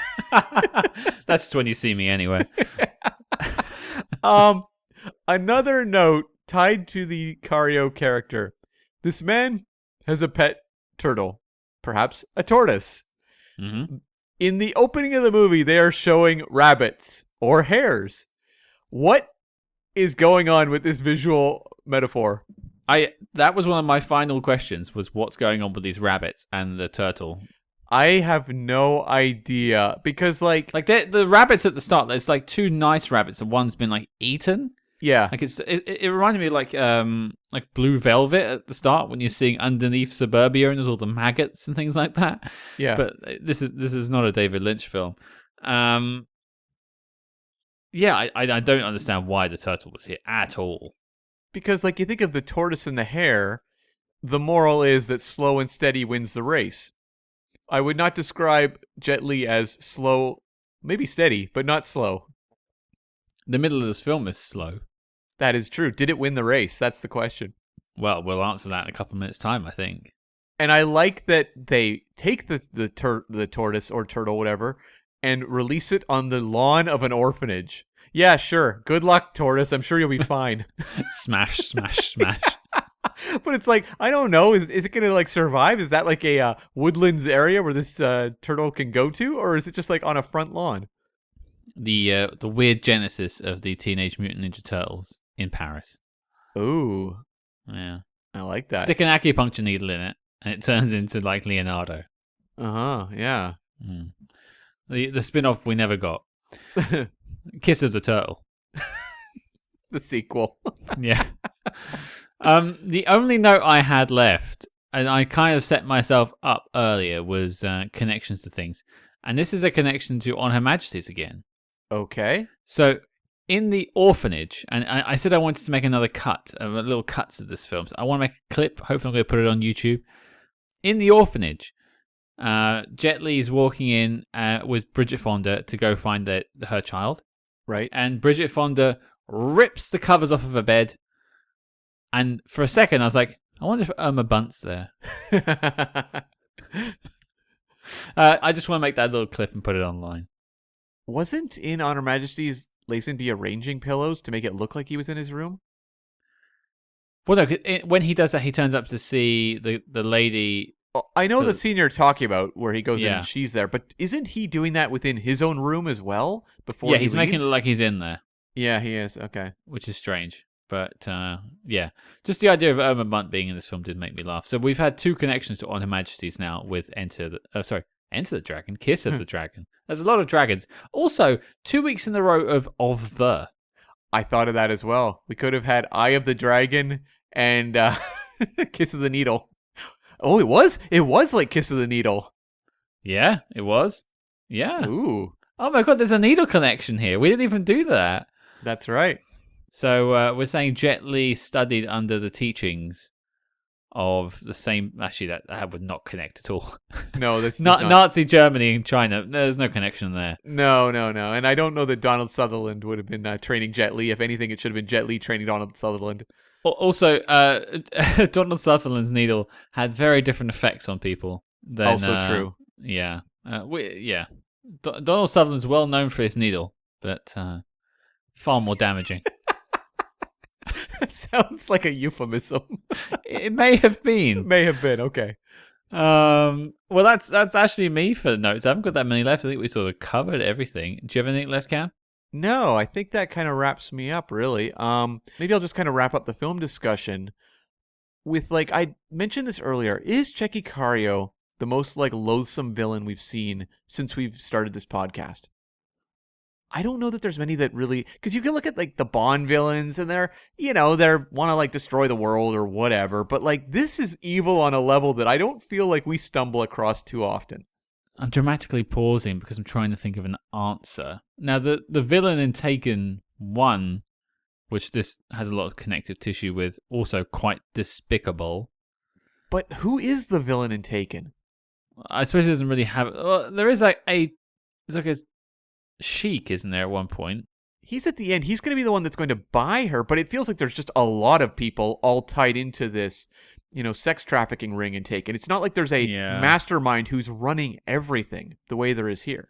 That's just when you see me anyway. Another note tied to the Karyo character. This man has a pet turtle, perhaps a tortoise. Mm-hmm. In the opening of the movie, they are showing rabbits or hares. What is going on with this visual metaphor? That was one of my final questions, was what's going on with these rabbits and the turtle. I have no idea, because the rabbits at the start, there's two nice rabbits and one's been eaten. Yeah. It reminded me of Blue Velvet at the start when you're seeing underneath suburbia and there's all the maggots and things like that. Yeah. But this is not a David Lynch film. Yeah, I don't understand why the turtle was here at all. Because you think of the tortoise and the hare, the moral is that slow and steady wins the race. I would not describe Jet Li as slow, maybe steady, but not slow. The middle of this film is slow. That is true. Did it win the race? That's the question. Well, we'll answer that in a couple of minutes' time, I think. And I like that they take the tortoise or turtle, whatever, and release it on the lawn of an orphanage. Yeah, sure. Good luck, tortoise. I'm sure you'll be fine. Smash, smash, smash. But it's I don't know. Is it going to survive? Is that a woodlands area where this turtle can go to? Or is it just on a front lawn? The weird genesis of the Teenage Mutant Ninja Turtles in Paris. Ooh. Yeah. I like that. Stick an acupuncture needle in it, and it turns into Leonardo. Uh-huh, yeah. Mm. The spin-off we never got. Kiss of the Turtle. The sequel. Yeah. The only note I had left, and I kind of set myself up earlier, was connections to things. And this is a connection to On Her Majesty's again. Okay. So, in the orphanage, and I said I wanted to make another cut, little cuts of this film. So I want to make a clip. Hopefully I'm going to put it on YouTube. In the orphanage, Jet Li is walking in with Bridget Fonda to go find her child. Right. And Bridget Fonda rips the covers off of her bed. And for a second, I was like, I wonder if Irma Bunt's there. I just want to make that little clip and put it online. Wasn't in On Her Majesty's Lazenby arranging pillows to make it look like he was in his room? Well, no, when he does that, he turns up to see the lady. I know the scene you're talking about where he goes in Yeah. and she's there, but isn't he doing that within his own room as well? Before Yeah, he he's leaves? making it look like he's in there, Yeah, he is. Okay. which is strange. But yeah, just the idea of Irma Bunt being in this film did make me laugh. So we've had two connections to On Her Majesty's now with Enter the Dragon, Kiss of the Dragon. There's a lot of dragons. Also, 2 weeks in a row of the. I thought of that as well. We could have had Eye of the Dragon and Kiss of the Needle. Oh, it was? It was like Kiss of the Needle. Yeah, it was. Yeah. Ooh. Oh my god, there's a needle connection here. We didn't even do that. That's right. So we're saying Jet Li studied under the teachings of the same. Actually, that would not connect at all. No, that's not not Nazi Germany and China. There's no connection there. No. And I don't know that Donald Sutherland would have been training Jet Li. If anything, it should have been Jet Li training Donald Sutherland. Also, Donald Sutherland's needle had very different effects on people. Also true. Yeah. Donald Sutherland's well known for his needle, but far more damaging. That sounds like a euphemism. It may have been. May have been, okay. Well, that's actually me for the notes. I haven't got that many left. I think we sort of covered everything. Do you have anything left, Cam? No, I think that kind of wraps me up, really. Maybe I'll just kind of wrap up the film discussion with, I mentioned this earlier. Is Tchéky Karyo the most, loathsome villain we've seen since we've started this podcast? I don't know that there's many that really... Because you can look at, the Bond villains, and they're want to, destroy the world or whatever. But, this is evil on a level that I don't feel like we stumble across too often. I'm dramatically pausing because I'm trying to think of an answer. Now, the villain in Taken 1, which this has a lot of connective tissue with, also quite despicable. But who is the villain in Taken? I suppose it doesn't really have... there is a sheik, isn't there, at one point? He's at the end. He's going to be the one that's going to buy her, but it feels like there's just a lot of people all tied into this, sex trafficking ring in Taken. It's not like there's a mastermind who's running everything the way there is here.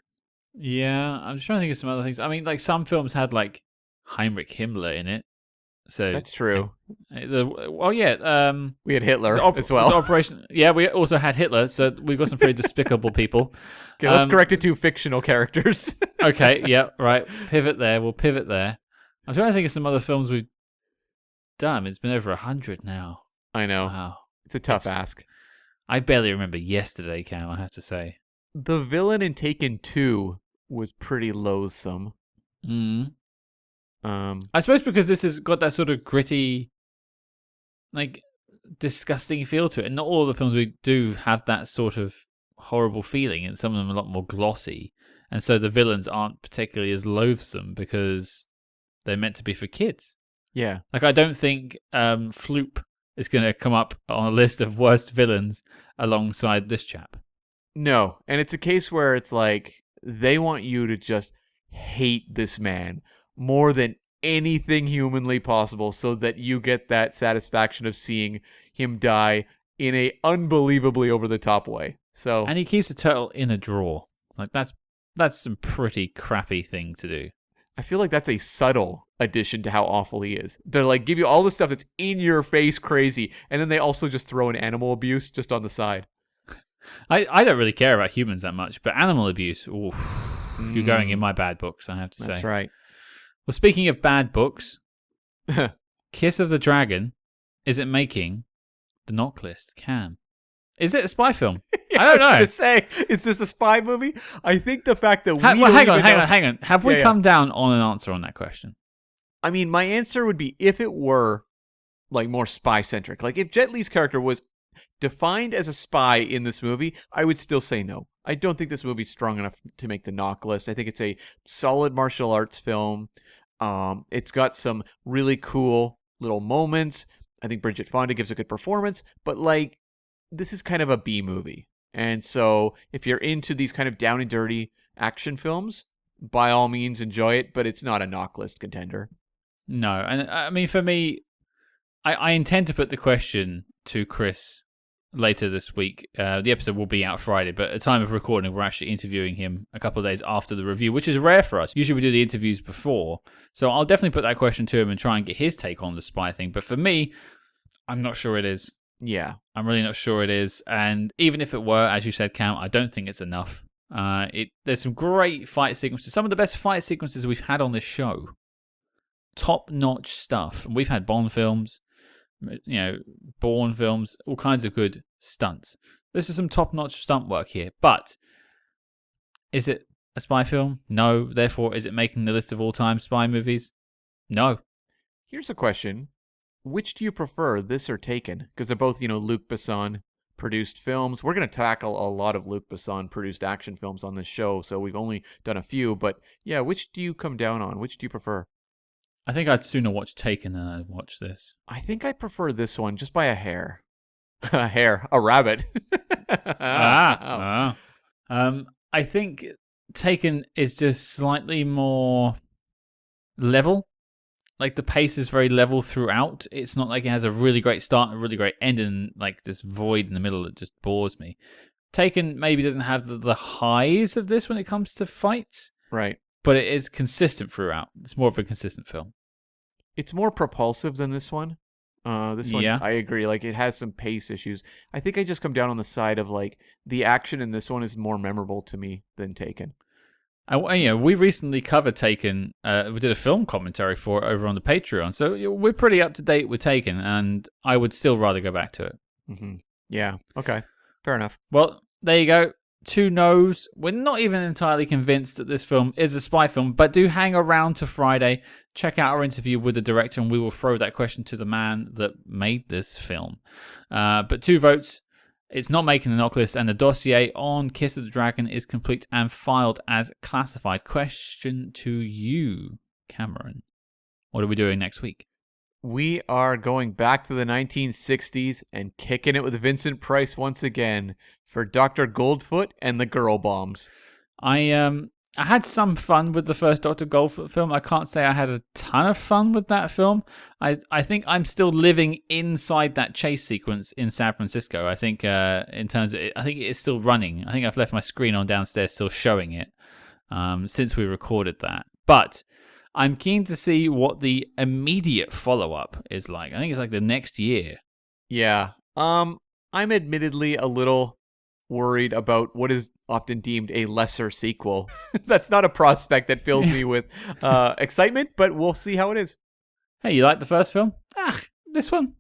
Yeah, I'm just trying to think of some other things. I mean, some films had, Heinrich Himmler in it. So that's true. We had Hitler as well. Operation. Yeah, we also had Hitler, so we've got some pretty despicable people. Okay, let's correct it to fictional characters. Okay, yeah, right. Pivot there. We'll pivot there. I'm trying to think of some other films we've done. It's been over 100 now. I know. Wow. It's a tough ask. I barely remember yesterday, Cam, I have to say. The villain in Taken 2 was pretty loathsome. I suppose because this has got that sort of gritty, disgusting feel to it. And not all the films we do have that sort of horrible feeling, and some of them are a lot more glossy. And so the villains aren't particularly as loathsome because they're meant to be for kids. Yeah. I don't think Floop is going to come up on a list of worst villains alongside this chap. No. And it's a case where it's they want you to just hate this man more than anything humanly possible so that you get that satisfaction of seeing him die in a unbelievably over-the-top way. So, and he keeps a turtle in a drawer. That's some pretty crappy thing to do. I feel like that's a subtle addition to how awful he is. They're give you all the stuff that's in your face crazy, and then they also just throw in animal abuse just on the side. I don't really care about humans that much, but animal abuse, oof, you're going in my bad books, I have to say. That's right. Well, speaking of bad books, Kiss of the Dragon, is it making the knock list? Cam, is it a spy film? Yeah, I don't know. I was gonna say, is this a spy movie? I think the fact that hang on. Have we come down on an answer on that question? I mean, my answer would be if it were more spy centric. If Jet Li's character was defined as a spy in this movie, I would still say no. I don't think this movie's strong enough to make the knock list. I think it's a solid martial arts film. It's got some really cool little moments. I think Bridget Fonda gives a good performance, but this is kind of a B movie. And so if you're into these kind of down and dirty action films, by all means enjoy it, but it's not a knock list contender. No, and I mean, for me, I intend to put the question to Chris later this week. The episode will be out Friday, but at the time of recording, we're actually interviewing him a couple of days after the review, which is rare for us. Usually we do the interviews before. So I'll definitely put that question to him and try and get his take on the spy thing. But for me, I'm not sure it is. Yeah. I'm really not sure it is. And even if it were, as you said, Cam, I don't think it's enough. There's some great fight sequences. Some of the best fight sequences we've had on this show. Top-notch stuff. We've had Bond films, Bourne films, all kinds of good stunts. This is some top-notch stunt work here. But is it a spy film? No. Therefore, is it making the list of all-time spy movies? No. Here's a question. Which do you prefer, this or Taken? Because they're both, Luc Besson produced films. We're going to tackle a lot of Luc Besson produced action films on this show, so we've only done a few. But yeah, which do you come down on? Which do you prefer? I think I'd sooner watch Taken than I'd watch this. I think I prefer this one just by a hair. A hare, a rabbit. I think Taken is just slightly more level. Like the pace is very level throughout. It's not like it has a really great start and a really great end and like this void in the middle that just bores me. Taken maybe doesn't have the highs of this when it comes to fights. Right. But it is consistent throughout. It's more of a consistent film. It's more propulsive than this one. This one, Yeah. I agree. Like, it has some pace issues. I think I just come down on the side of, like, the action in this one is more memorable to me than Taken. We recently covered Taken. We did a film commentary for it over on the Patreon. So we're pretty up to date with Taken, and I would still rather go back to it. Mm-hmm. Yeah. Okay. Fair enough. Well, there you go. 2 no's. We're not even entirely convinced that this film is a spy film, but do hang around to Friday. Check out our interview with the director, and we will throw that question to the man that made this film. But 2 votes. It's not making the knock list, and the dossier on Kiss of the Dragon is complete and filed as classified. Question to you, Cameron. What are we doing next week? We are going back to the 1960s and kicking it with Vincent Price once again for Dr. Goldfoot and the Girl Bombs. I had some fun with the first Dr. Goldfoot film. I can't say I had a ton of fun with that film. I think I'm still living inside that chase sequence in San Francisco. I think in terms of I think it is still running. I think I've left my screen on downstairs still showing it since we recorded that. But I'm keen to see what the immediate follow-up is like. I think it's like the next year. Yeah. I'm admittedly a little worried about what is often deemed a lesser sequel. That's not a prospect that fills me with excitement, but we'll see how it is. Hey, you like the first film? This one?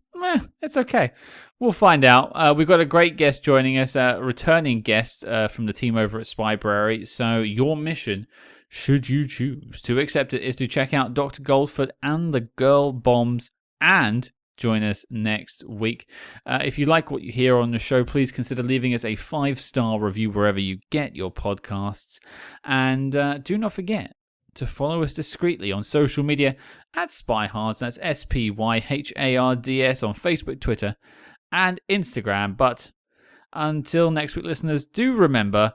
It's okay. We'll find out. We've got a great guest joining us, a returning guest from the team over at Spybrary. So your mission, should you choose to accept it, is to check out Dr. Goldfoot and the Girl Bombs and join us next week. If you like what you hear on the show, please consider leaving us a 5-star review wherever you get your podcasts. And do not forget to follow us discreetly on social media at SpyHards. That's SpyHards on Facebook, Twitter, and Instagram. But until next week, listeners, do remember,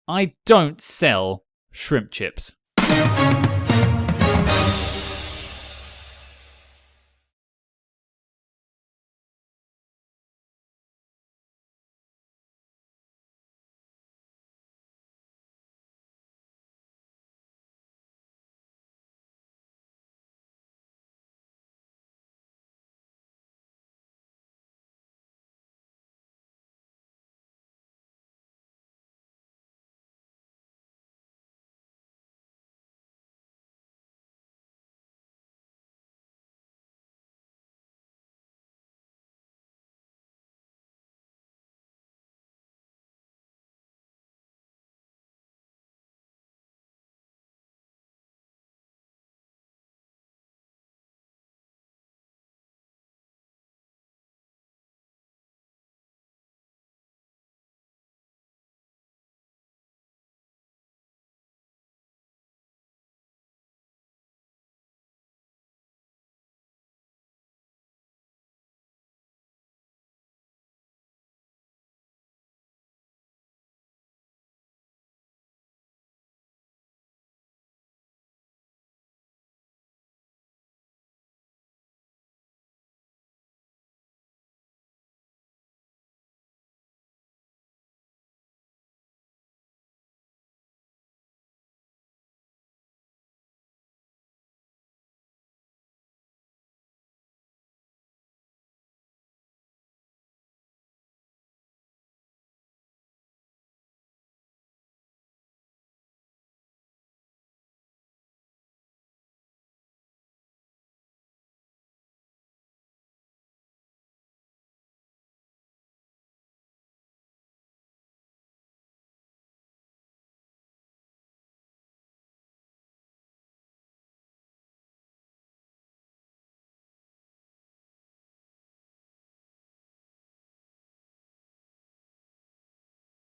I don't sell shrimp chips.